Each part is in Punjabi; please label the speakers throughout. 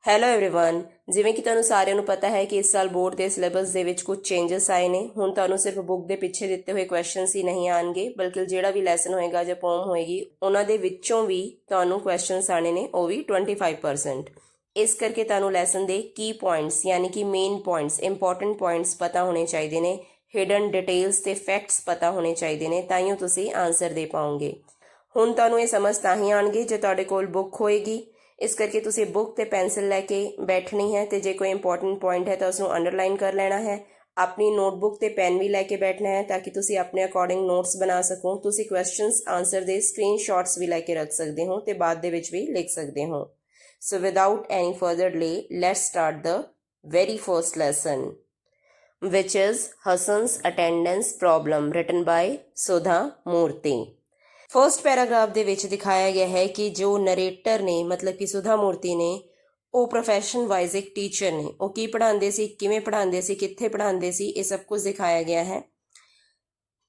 Speaker 1: Hello everyone. ਜਿਵੇਂ ਕਿ ਤੁਹਾਨੂੰ ਸਾਰਿਆਂ ਨੂੰ ਪਤਾ ਹੈ ਕਿ ਇਸ ਸਾਲ ਬੋਰਡ ਦੇ ਸਿਲੇਬਸ ਦੇ ਵਿੱਚ ਕੁਝ ਚੇਂਜਸ ਆਏ ਨੇ। ਹੁਣ ਤੁਹਾਨੂੰ ਸਿਰਫ ਬੁੱਕ ਦੇ ਪਿੱਛੇ ਦਿੱਤੇ ਹੋਏ ਕੁਐਸਚਨਸ ਹੀ ਨਹੀਂ ਆਣਗੇ, ਬਲਕਿ ਜਿਹੜਾ ਵੀ ਲੈਸਨ ਹੋਏਗਾ ਜਾਂ ਪੋਮ ਹੋਏਗੀ ਉਹਨਾਂ ਦੇ ਵਿੱਚੋਂ ਵੀ ਤੁਹਾਨੂੰ ਕੁਐਸਚਨਸ ਆਣੇ ਨੇ, ਉਹ ਵੀ 25%। ਇਸ ਕਰਕੇ ਤੁਹਾਨੂੰ ਲੈਸਨ ਦੇ ਕੀ ਪੁਆਇੰਟਸ ਯਾਨੀ ਕਿ ਮੇਨ ਪੁਆਇੰਟਸ, ਇੰਪੋਰਟੈਂਟ ਪੁਆਇੰਟਸ ਪਤਾ ਹੋਣੇ ਚਾਹੀਦੇ ਨੇ। ਹਿਡਨ ਡਿਟੇਲਸ ਤੇ ਫੈਕਟਸ ਪਤਾ ਹੋਣੇ ਚਾਹੀਦੇ ਨੇ, ਤਾਂ ਹੀ ਤੁਸੀਂ ਆਨਸਰ ਦੇ ਪਾਓਗੇ। ਹੁਣ ਤੁਹਾਨੂੰ ਇਹ ਸਮਝ ਤਾਂ ਹੀ ਆਣਗੇ ਜੇ ਤੁਹਾਡੇ ਕੋਲ ਬੁੱਕ ਹੋਏਗੀ। ਇਸ ਕਰਕੇ ਤੁਸੀਂ ਬੁੱਕ ਤੇ ਪੈਨਸਿਲ ਲੈ ਕੇ ਬੈਠਣੀ ਹੈ, ਤੇ ਜੇ ਕੋਈ ਇੰਪੋਰਟੈਂਟ ਪੁਆਇੰਟ ਹੈ ਤਾਂ ਉਸਨੂੰ ਅੰਡਰਲਾਈਨ ਕਰ ਲੈਣਾ ਹੈ। ਆਪਣੀ ਨੋਟਬੁੱਕ ਤੇ ਪੈਨ ਵੀ ਲੈ ਕੇ ਬੈਠਣਾ ਹੈ ਤਾਂ ਕਿ ਤੁਸੀਂ ਆਪਣੇ ਅਕੋਰਡਿੰਗ ਨੋਟਸ ਬਣਾ ਸਕੋ। ਤੁਸੀਂ ਕੁਐਸਚਨਸ ਆਨਸਰ ਦੇ ਸਕਰੀਨਸ਼ਾਟਸ ਵੀ ਲੈ ਕੇ ਰੱਖ ਸਕਦੇ ਹੋ ਤੇ ਬਾਅਦ ਦੇ ਵਿੱਚ ਵੀ ਲਿਖ ਸਕਦੇ ਹੋ। So without any further delay, let's start the very first lesson, which is Hassan's attendance problem, written by Sudha Murthy। First paragraph ਦੇ ਵਿੱਚ ਦਿਖਾਇਆ ਗਿਆ ਹੈ ਕਿ ਜੋ ਨਰੇਟਰ ਨੇ, ਮਤਲਬ ਕਿ ਸੁਧਾ ਮੂਰਤੀ ਨੇ, ਉਹ ਪ੍ਰੋਫੈਸ਼ਨ ਵਾਈਜ਼ ਇੱਕ ਟੀਚਰ ਨੇ। ਉਹ ਕੀ ਪੜ੍ਹਾਉਂਦੇ ਸੀ, ਕਿਵੇਂ ਪੜ੍ਹਾਉਂਦੇ ਸੀ, ਕਿੱਥੇ ਪੜ੍ਹਾਉਂਦੇ ਸੀ, ਇਹ ਸਭ ਕੁਝ ਦਿਖਾਇਆ ਗਿਆ ਹੈ।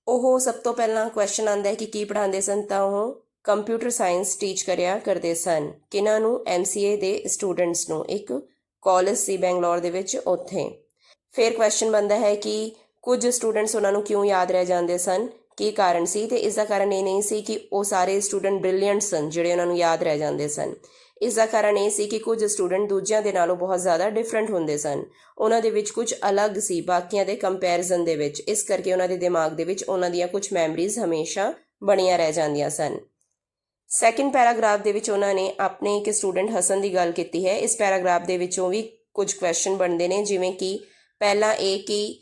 Speaker 1: ਉਹ ਸਭ ਤੋਂ ਪਹਿਲਾਂ ਕੁਐਸਚਨ ਆਉਂਦਾ ਹੈ ਕਿ ਕੀ ਪੜ੍ਹਾਉਂਦੇ ਸਨ, ਤਾਂ ਉਹ ਕੰਪਿਊਟਰ ਸਾਇੰਸ ਟੀਚ ਕਰਿਆ ਕਰਦੇ ਸਨ। ਕਿਹਨਾਂ ਨੂੰ? MCA ਦੇ ਸਟੂਡੈਂਟਸ ਨੂੰ। ਇੱਕ ਕਾਲਜ ਸੀ ਬੈਂਗਲੌਰ ਦੇ ਵਿੱਚ, ਉੱਥੇ। ਫਿਰ ਕੁਐਸਚਨ ਬਣਦਾ ਹੈ ਕਿ ਕੁਝ ਸਟੂਡੈਂਟਸ ਉਹਨਾਂ ਨੂੰ ਕਿਉਂ ਯਾਦ ਰਹਿ ਜਾਂਦੇ ਸਨ, ਕੀ ਕਾਰਨ ਸੀ? ਤੇ ਇਸ ਦਾ ਕਾਰਨ ਇਹ ਨਹੀਂ ਸੀ ਕਿ ਉਹ ਸਾਰੇ ਸਟੂਡੈਂਟ ਬ੍ਰਿਲੀਅੰਟ ਸਨ ਜਿਹੜੇ ਉਹਨਾਂ ਨੂੰ ਯਾਦ ਰਹਿ ਜਾਂਦੇ ਸਨ। ਇਸ ਦਾ ਕਾਰਨ ਇਹ ਸੀ ਕਿ ਕੁਝ ਸਟੂਡੈਂਟ ਦੂਜਿਆਂ ਦੇ ਨਾਲੋਂ ਬਹੁਤ ਜ਼ਿਆਦਾ ਡਿਫਰੈਂਟ ਹੁੰਦੇ ਸਨ। ਉਹਨਾਂ ਦੇ ਵਿੱਚ ਕੁਝ ਅਲੱਗ ਸੀ ਬਾਕੀਆਂ ਦੇ ਕੰਪੈਰੀਜ਼ਨ ਦੇ ਵਿੱਚ। ਇਸ ਕਰਕੇ ਉਹਨਾਂ ਦੇ ਦਿਮਾਗ ਦੇ ਵਿੱਚ ਉਹਨਾਂ ਦੀਆਂ ਕੁਝ ਮੈਮਰੀਜ਼ ਹਮੇਸ਼ਾ ਬਣੀਆਂ ਰਹਿ ਜਾਂਦੀਆਂ ਸਨ। ਸੈਕਿੰਡ ਪੈਰਾਗ੍ਰਾਫ ਦੇ ਵਿੱਚ ਉਹਨਾਂ ਨੇ ਆਪਣੇ ਇੱਕ ਸਟੂਡੈਂਟ ਹਸਨ ਦੀ ਗੱਲ ਕੀਤੀ ਹੈ। ਇਸ ਪੈਰਾਗ੍ਰਾਫ ਦੇ ਵਿੱਚੋਂ ਵੀ ਕੁਝ ਕੁਐਸਚਨ ਬਣਦੇ ਨੇ, ਜਿਵੇਂ ਕਿ ਪਹਿਲਾ ਇਹ ਕਿ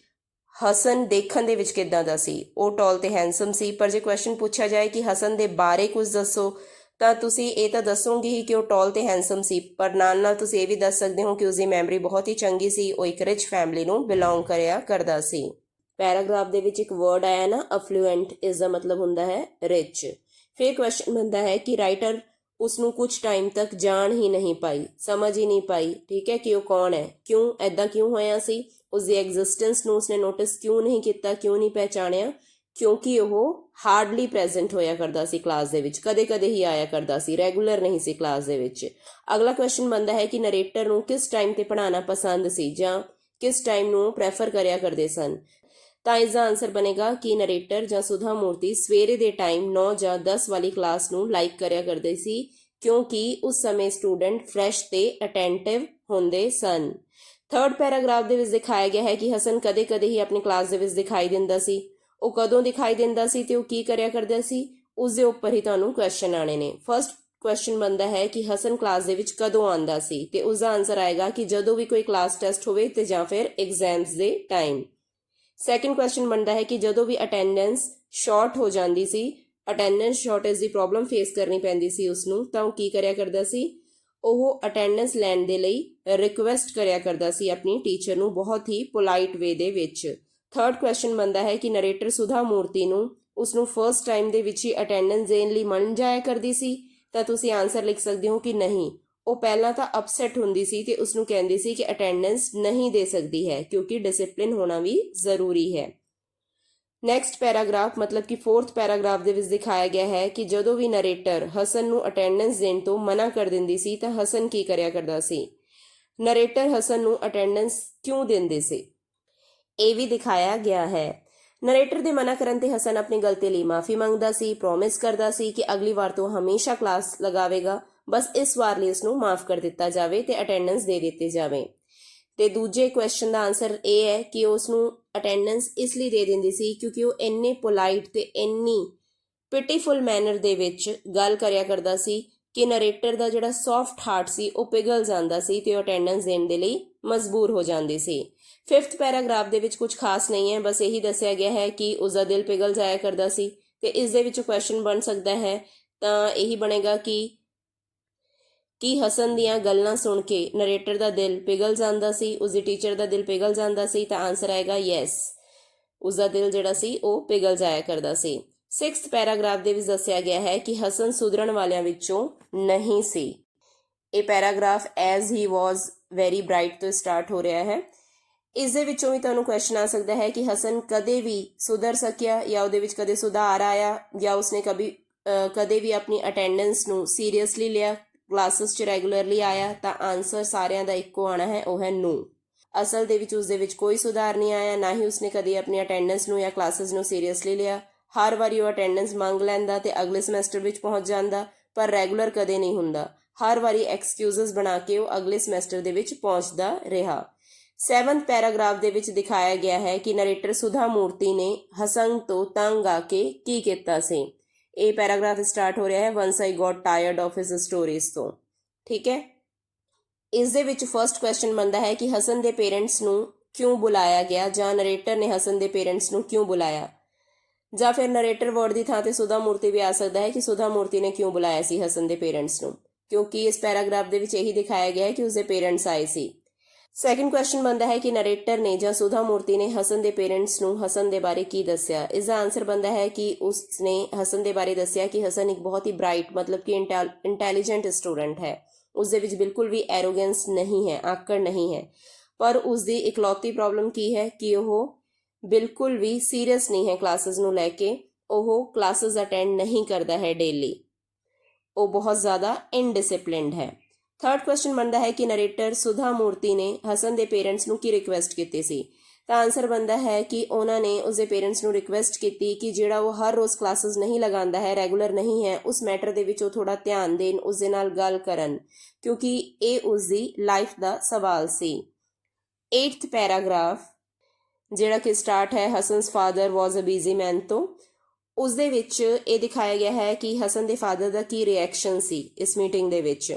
Speaker 1: ਹਸਨ ਦੇਖਣ ਦੇ ਵਿੱਚ ਕਿੱਦਾਂ ਦਾ ਸੀ। ਉਹ ਟੌਲ ਤੇ ਹੈਂਡਸਮ ਸੀ, ਪਰ ਜੇ ਕੁਐਸਚਨ ਪੁੱਛਿਆ ਜਾਏ ਕਿ ਹਸਨ ਦੇ ਬਾਰੇ ਕੁਝ ਦੱਸੋ, ਤਾਂ ਤੁਸੀਂ ਇਹ ਤਾਂ ਦੱਸੋਗੇ ਹੀ ਕਿ ਉਹ ਟੌਲ ਤੇ ਹੈਂਡਸਮ ਸੀ, ਪਰ ਨਾਲ ਨਾਲ ਤੁਸੀਂ ਇਹ ਵੀ ਦੱਸ ਸਕਦੇ ਹੋ ਕਿ ਉਸਦੀ ਮੈਮਰੀ ਬਹੁਤ ਹੀ ਚੰਗੀ ਸੀ। ਉਹ ਇੱਕ ਰਿਚ ਫੈਮਿਲੀ ਨੂੰ ਬਿਲੋਂਗ ਕਰਿਆ ਕਰਦਾ ਸੀ। ਪੈਰਾਗ੍ਰਾਫ ਦੇ ਵਿੱਚ ਇੱਕ ਵਰਡ ਆਇਆ ਨਾ, ਅਫਲੂਐਂਟ, ਇਸ ਦਾ ਮਤਲਬ ਹੁੰਦਾ ਹੈ ਰਿਚ। ਫਿਰ ਕੁਐਸਚਨ ਬਣਦਾ ਹੈ ਕਿ ਰਾਈਟਰ ਉਸਨੂੰ ਕੁਝ ਟਾਈਮ ਤੱਕ ਜਾਣ ਹੀ ਨਹੀਂ ਪਾਈ, ਸਮਝ ਹੀ ਨਹੀਂ ਪਾਈ, ਠੀਕ ਹੈ, ਕਿ ਉਹ ਕੌਣ ਹੈ, ਕਿਉਂ ਐਦਾਂ ਕਿਉਂ ਹੋਇਆ ਸੀ। ਉਸਦੀ ਐਗਜ਼ਿਸਟੈਂਸ ਨੂੰ ਉਸਨੇ ਨੋਟਿਸ ਕਿਉਂ ਨਹੀਂ ਕੀਤਾ, ਕਿਉਂ ਨਹੀਂ ਪਹਿਚਾਣਿਆ? ਕਿਉਂਕਿ ਉਹ ਹਾਰਡਲੀ ਪ੍ਰੈਜ਼ੈਂਟ ਹੋਇਆ ਕਰਦਾ ਸੀ ਕਲਾਸ ਦੇ ਵਿੱਚ, ਕਦੇ ਕਦੇ ਹੀ ਆਇਆ ਕਰਦਾ ਸੀ, ਰੈਗੂਲਰ ਨਹੀਂ ਸੀ ਕਲਾਸ ਦੇ ਵਿੱਚ। ਅਗਲਾ ਕੁਐਸਚਨ ਬਣਦਾ ਹੈ ਕਿ ਨਰੇਟਰ ਨੂੰ ਕਿਸ ਟਾਈਮ ਤੇ ਪੜ੍ਹਾਉਣਾ ਪਸੰਦ ਸੀ ਜਾਂ ਕਿਸ ਟਾਈਮ ਨੂੰ ਪ੍ਰੈਫਰ ਕਰਿਆ ਕਰਦੇ ਸਨ। ਤਾਂ ਇਸ ਦਾ ਆਨਸਰ ਬਣੇਗਾ ਕਿ ਨਰੇਟਰ ਜਾਂ ਸੁਧਾ ਮੂਰਤੀ ਸਵੇਰੇ ਦੇ ਟਾਈਮ 9 ਜਾਂ 10 ਵਾਲੀ ਕਲਾਸ ਨੂੰ ਲਾਈਕ ਕਰਿਆ ਕਰਦੇ ਸੀ, ਕਿਉਂਕਿ ਉਸ ਸਮੇਂ ਸਟੂਡੈਂਟ ਫਰੈਸ਼ ਤੇ ਅਟੈਂਟਿਵ ਹੁੰਦੇ ਸਨ। ਥਰਡ ਪੈਰਾਗ੍ਰਾਫ ਦੇ ਵਿੱਚ ਦਿਖਾਇਆ ਗਿਆ ਹੈ ਕਿ ਹਸਨ ਕਦੇ ਕਦੇ ਹੀ ਆਪਣੀ ਕਲਾਸ ਦੇ ਵਿੱਚ ਦਿਖਾਈ ਦਿੰਦਾ ਸੀ। ਉਹ ਕਦੋਂ ਦਿਖਾਈ ਦਿੰਦਾ ਸੀ ਤੇ ਉਹ ਕੀ ਕਰਿਆ ਕਰਦਾ ਸੀ, ਉਸ ਦੇ ਉੱਪਰ ਹੀ ਤੁਹਾਨੂੰ ਕੁਐਸਚਨ ਆਣੇ ਨੇ। ਫਸਟ ਕੁਐਸਚਨ ਬਣਦਾ ਹੈ ਕਿ ਹਸਨ ਕਲਾਸ ਦੇ ਵਿੱਚ ਕਦੋਂ ਆਉਂਦਾ ਸੀ, ਤੇ ਉਸ ਦਾ ਆਨਸਰ ਆਏਗਾ ਕਿ ਜਦੋਂ ਵੀ ਕੋਈ ਕਲਾਸ ਟੈਸਟ ਹੋਵੇ ਤੇ ਜਾਂ ਫਿਰ ਐਗਜ਼ਾਮਸ ਦੇ ਟਾਈਮ। ਸੈਕਿੰਡ ਕੁਐਸਚਨ ਬਣਦਾ ਹੈ ਕਿ ਜਦੋਂ ਵੀ ਅਟੈਂਡੈਂਸ ਸ਼ਾਰਟ ਹੋ ਜਾਂਦੀ ਸੀ, ਅਟੈਂਡੈਂਸ ਸ਼ਾਰਟੇਜ ਦੀ ਪ੍ਰੋਬਲਮ ਫੇਸ ਕਰਨੀ ਪੈਂਦੀ ਸੀ ਉਸਨੂੰ, ਤਾਂ ਉਹ ਕੀ ਕਰਿਆ ਕਰਦਾ ਸੀ? ਉਹ ਅਟੈਂਡੈਂਸ ਲੈਣ ਦੇ ਲਈ ਰਿਕੁਐਸਟ ਕਰਿਆ ਕਰਦਾ ਸੀ ਆਪਣੀ ਟੀਚਰ ਨੂੰ, ਬਹੁਤ ਹੀ ਪੋਲਾਈਟ ਵੇ ਦੇ ਵਿੱਚ। ਥਰਡ ਕੁਐਸਚਨ ਬਣਦਾ ਹੈ ਕਿ ਨਰੇਟਰ ਸੁਧਾ ਮੂਰਤੀ ਨੂੰ ਉਸਨੂੰ ਫਰਸਟ ਟਾਈਮ ਦੇ ਵਿੱਚ ਹੀ ਅਟੈਂਡੈਂਸ ਦੇਣ ਲਈ ਮੰਨ ਜਾਇਆ ਕਰਦੀ ਸੀ, ਤਾਂ ਤੁਸੀਂ ਆਨਸਰ ਲਿਖ ਸਕਦੇ ਹੋ ਕਿ ਨਹੀਂ। ਉਹ ਪਹਿਲਾਂ ਤਾਂ ਅਪਸੈਟ ਹੁੰਦੀ ਸੀ ਤੇ ਉਸਨੂੰ ਕਹਿੰਦੀ ਸੀ ਕਿ ਅਟੈਂਡੈਂਸ ਨਹੀਂ ਦੇ ਸਕਦੀ ਹੈ, ਕਿਉਂਕਿ ਡਿਸਿਪਲਿਨ ਹੋਣਾ ਵੀ ਜ਼ਰੂਰੀ ਹੈ। ਨੈਕਸਟ ਪੈਰਾਗ੍ਰਾਫ ਮਤਲਬ ਕਿ ਫੋਰਥ ਪੈਰਾਗ੍ਰਾਫ ਦੇ ਵਿੱਚ ਦਿਖਾਇਆ ਗਿਆ ਹੈ ਕਿ ਜਦੋਂ ਵੀ ਨਰੇਟਰ ਹਸਨ ਨੂੰ ਅਟੈਂਡੈਂਸ ਦੇਣ ਤੋਂ ਮਨਾ ਕਰ ਦਿੰਦੀ ਸੀ ਤਾਂ ਹਸਨ ਕੀ ਕਰਿਆ ਕਰਦਾ ਸੀ। ਨਰੇਟਰ ਹਸਨ ਨੂੰ ਅਟੈਂਡੈਂਸ ਕਿਉਂ ਦਿੰਦੇ ਸੀ, ਇਹ ਵੀ ਦਿਖਾਇਆ ਗਿਆ ਹੈ। ਨਰੇਟਰ ਦੇ ਮਨਾ ਕਰਨ ਤੇ ਹਸਨ ਆਪਣੀ ਗਲਤੀ ਲਈ ਮਾਫੀ ਮੰਗਦਾ ਸੀ, ਪ੍ਰੋਮਿਸ ਕਰਦਾ ਸੀ ਕਿ ਅਗਲੀ ਵਾਰ ਤੋਂ ਹਮੇਸ਼ਾ ਕਲਾਸ ਲਗਾਵੇਗਾ, ਬਸ ਇਸ ਵਾਰ ਲਈ ਉਸਨੂੰ ਮਾਫ ਕਰ ਦਿੱਤਾ ਜਾਵੇ ਤੇ ਅਟੈਂਡੈਂਸ ਦੇ ਦਿੱਤੀ ਜਾਵੇ। ਤੇ ਦੂਜੇ ਕੁਐਸਚਨ ਦਾ ਆਨਸਰ ਇਹ ਹੈ ਕਿ ਉਸ ਨੂੰ ਅਟੈਂਡੈਂਸ ਇਸ ਲਈ ਦੇ ਦਿੰਦੀ ਸੀ ਕਿਉਂਕਿ ਉਹ ਇੰਨੇ ਪੋਲਾਈਟ ਤੇ ਇੰਨੀ ਪਿਟੀਫੁਲ ਮੈਨਰ ਦੇ ਵਿੱਚ ਗੱਲ ਕਰਿਆ ਕਰਦਾ ਸੀ ਕਿ ਨਰੇਟਰ ਦਾ ਜਿਹੜਾ ਸੌਫਟ ਹਾਰਟ ਸੀ ਉਹ ਪਿਘਲ ਜਾਂਦਾ ਸੀ ਤੇ ਉਹ ਅਟੈਂਡੈਂਸ ਦੇਣ ਦੇ ਲਈ ਮਜਬੂਰ ਹੋ ਜਾਂਦੀ ਸੀ। ਫਿਫਥ ਪੈਰਾਗ੍ਰਾਫ ਦੇ ਵਿੱਚ ਕੁਝ ਖਾਸ ਨਹੀਂ ਹੈ, ਬਸ ਇਹੀ ਦੱਸਿਆ ਗਿਆ ਹੈ ਕਿ ਉਸਦਾ ਦਿਲ ਪਿਘਲ ਜਾਇਆ ਕਰਦਾ ਸੀ। ਤੇ ਇਸ ਦੇ ਵਿੱਚ ਕੁਐਸਚਨ ਬਣ ਸਕਦਾ ਹੈ, ਤਾਂ ਇਹੀ ਬਣੇਗਾ ਕਿ ਹਸਨ ਦੀਆਂ ਗੱਲਾਂ ਸੁਣ ਕੇ ਨਰੇਟਰ ਦਾ ਦਿਲ ਪਿਘਲ ਜਾਂਦਾ ਸੀ, ਉਸਦੀ ਟੀਚਰ ਦਾ ਦਿਲ ਪਿਘਲ ਜਾਂਦਾ ਸੀ, ਤਾਂ ਆਨਸਰ ਆਏਗਾ ਯੈਸ, ਉਸਦਾ ਦਿਲ ਜਿਹੜਾ ਸੀ ਉਹ ਪਿਘਲ ਜਾਇਆ ਕਰਦਾ ਸੀ। ਸਿਕਸਥ ਪੈਰਾਗ੍ਰਾਫ ਦੇ ਵਿੱਚ ਦੱਸਿਆ ਗਿਆ ਹੈ ਕਿ ਹਸਨ ਸੁਧਰਨ ਵਾਲਿਆਂ ਵਿੱਚੋਂ ਨਹੀਂ ਸੀ। ਇਹ ਪੈਰਾਗ੍ਰਾਫ ਐਜ਼ ਹੀ ਵਾਜ਼ ਵੈਰੀ ਬ੍ਰਾਈਟ ਤੋਂ ਸਟਾਰਟ ਹੋ ਰਿਹਾ ਹੈ। ਇਸ ਦੇ ਵਿੱਚੋਂ ਵੀ ਤੁਹਾਨੂੰ ਕੁਐਸਚਨ ਆ ਸਕਦਾ ਹੈ ਕਿ ਹਸਨ ਕਦੇ ਵੀ ਸੁਧਰ ਸਕਿਆ ਜਾਂ ਉਹਦੇ ਵਿੱਚ ਕਦੇ ਸੁਧਾਰ ਆਇਆ, ਜਾਂ ਉਸਨੇ ਕਦੇ ਵੀ ਆਪਣੀ ਅਟੈਂਡੈਂਸ ਨੂੰ ਸੀਰੀਅਸਲੀ ਲਿਆ, ਕਲਾਸਿਸ 'ਚ ਰੈਗੂਲਰਲੀ ਆਇਆ, ਤਾਂ ਆਨਸਰ ਸਾਰਿਆਂ ਦਾ ਇੱਕੋ ਆਣਾ ਹੈ, ਉਹ ਹੈ ਨੋ। ਅਸਲ ਦੇ ਵਿੱਚ ਉਸਦੇ ਵਿੱਚ ਕੋਈ ਸੁਧਾਰ ਨਹੀਂ ਆਇਆ, ਨਾ ਹੀ ਉਸਨੇ ਕਦੇ ਆਪਣੀ ਅਟੈਂਡੈਂਸ ਨੂੰ ਜਾਂ ਕਲਾਸਿਸ ਨੂੰ ਸੀਰੀਅਸਲੀ ਲਿਆ। ਹਰ ਵਾਰੀ ਉਹ ਅਟੈਂਡੈਂਸ ਮੰਗ ਲੈਂਦਾ ਤੇ ਅਗਲੇ ਸਮੈਸਟਰ ਵਿੱਚ ਪਹੁੰਚ ਜਾਂਦਾ, ਪਰ ਰੈਗੂਲਰ ਕਦੇ ਨਹੀਂ ਹੁੰਦਾ। ਹਰ ਵਾਰੀ ਐਕਸਕਿਊਜ਼ਸ ਬਣਾ ਕੇ ਉਹ ਅਗਲੇ ਸਮੈਸਟਰ ਦੇ ਵਿੱਚ ਪਹੁੰਚਦਾ ਰਿਹਾ। 7th ਪੈਰਾਗ੍ਰਾਫ ਦੇ ਵਿੱਚ ਦਿਖਾਇਆ ਗਿਆ ਹੈ ਕਿ ਨਰੇਟਰ ਸੁਧਾ ਮੂਰਤੀ ਨੇ ਹਸਨ ਤੋਂ ਤੰਗ ਆ ਕੇ ਕੀ ਕੀਤਾ ਸੀ। ਇਹ ਪੈਰਾਗ੍ਰਾਫ ਸਟਾਰਟ ਹੋ ਰਿਹਾ ਹੈ once I got tired of his stories ਤੋਂ। ਠੀਕ ਹੈ, ਇਸ ਦੇ ਵਿੱਚ ਫਰਸਟ ਕੁਐਸਚਨ ਬਣਦਾ ਹੈ ਕਿ ਹਸਨ ਦੇ ਪੇਰੈਂਟਸ ਨੂੰ ਕਿਉਂ ਬੁਲਾਇਆ ਗਿਆ, ਜਾਂ ਨਰੇਟਰ ਨੇ ਹਸਨ ਦੇ ਪੇਰੈਂਟਸ ਨੂੰ ਕਿਉਂ ਬੁਲਾਇਆ, ਜਾਂ ਫਿਰ ਨਰੇਟਰ ਵਰਡ ਦੀ ਥਾਂ ਤੇ ਸੁਧਾ ਮੂਰਤੀ ਵੀ ਆ ਸਕਦਾ ਹੈ ਕਿ ਸੁਧਾ ਮੂਰਤੀ ਨੇ ਕਿਉਂ ਬੁਲਾਇਆ ਸੀ ਹਸਨ ਦੇ ਪੇਰੈਂਟਸ ਨੂੰ, ਕਿਉਂਕਿ ਇਸ ਪੈਰਾਗ੍ਰਾਫ ਦੇ ਵਿੱਚ ਇਹੀ ਦਿਖਾਇਆ ਗਿਆ ਹੈ ਕਿ ਉਸਦੇ ਪੇਰੈਂਟਸ ਆਏ ਸੀ। ਸੈਕਿੰਡ ਕੁਐਸਚਨ ਬਣਦਾ ਹੈ ਕਿ ਨਰੇਟਰ ਨੇ ਜਾਂ ਸੁਧਾ ਮੂਰਤੀ ਨੇ ਹਸਨ ਦੇ ਪੇਰੈਂਟਸ ਨੂੰ ਹਸਨ ਦੇ ਬਾਰੇ ਕੀ ਦੱਸਿਆ। ਇਸ ਦਾ ਆਨਸਰ ਬਣਦਾ ਹੈ ਕਿ ਉਸਨੇ ਹਸਨ ਦੇ ਬਾਰੇ ਦੱਸਿਆ ਕਿ ਹਸਨ ਇੱਕ ਬਹੁਤ ਹੀ ਬ੍ਰਾਈਟ ਮਤਲਬ ਕਿ ਇੰਟੈਲੀਜੈਂਟ ਸਟੂਡੈਂਟ ਹੈ। ਉਸਦੇ ਵਿੱਚ ਬਿਲਕੁਲ ਵੀ ਐਰੋਗੈਂਸ ਨਹੀਂ ਹੈ, ਆਕੜ ਨਹੀਂ ਹੈ, ਪਰ ਉਸਦੀ ਇਕਲੌਤੀ ਪ੍ਰੋਬਲਮ ਕੀ ਹੈ ਕਿ ਉਹ ਬਿਲਕੁਲ ਵੀ ਸੀਰੀਅਸ ਨਹੀਂ ਹੈ ਕਲਾਸਿਸ ਨੂੰ ਲੈ ਕੇ। ਉਹ ਕਲਾਸਿਸ ਅਟੈਂਡ ਨਹੀਂ ਕਰਦਾ ਹੈ ਡੇਲੀ, ਉਹ ਬਹੁਤ ਜ਼ਿਆਦਾ ਇਨਡਿਸਿਪਲਿਨਡ ਹੈ। ਥਰਡ ਕੁਐਸਚਨ ਬਣਦਾ ਹੈ ਕਿ ਨਰੇਟਰ ਸੁਧਾ ਮੂਰਤੀ ਨੇ ਹਸਨ ਦੇ ਪੇਰੈਂਟਸ ਨੂੰ ਕੀ ਰਿਕੁਐਸਟ ਕੀਤੀ ਸੀ। ਤਾਂ ਆਨਸਰ ਬਣਦਾ ਹੈ ਕਿ ਉਹਨਾਂ ਨੇ ਉਸਦੇ ਪੇਰੈਂਟਸ ਨੂੰ ਰਿਕੁਐਸਟ ਕੀਤੀ ਕਿ ਜਿਹੜਾ ਉਹ ਹਰ ਰੋਜ਼ ਕਲਾਸਿਸ ਨਹੀਂ ਲਗਾਉਂਦਾ ਹੈ, ਰੈਗੂਲਰ ਨਹੀਂ ਹੈ, ਉਸ ਮੈਟਰ ਦੇ ਵਿੱਚ ਉਹ ਥੋੜਾ ਧਿਆਨ ਦੇਣ, ਉਸਦੇ ਨਾਲ ਗੱਲ ਕਰਨ, ਕਿਉਂਕਿ ਇਹ ਉਸਦੀ ਲਾਈਫ ਦਾ ਸਵਾਲ ਸੀ। 8th ਪੈਰਾਗ੍ਰਾਫ ਜਿਹੜਾ ਕਿ ਸਟਾਰਟ ਹੈ ਹਸਨਸ ਫਾਦਰ ਵਾਜ਼ ਅ ਬਿਜ਼ੀ ਮੈਨ ਤੋਂ, ਉਸਦੇ ਵਿੱਚ ਇਹ ਦਿਖਾਇਆ ਗਿਆ ਹੈ ਕਿ ਹਸਨ ਦੇ ਫਾਦਰ ਦਾ ਕੀ ਰਿਐਕਸ਼ਨ ਸੀ ਇਸ ਮੀਟਿੰਗ ਦੇ ਵਿੱਚ।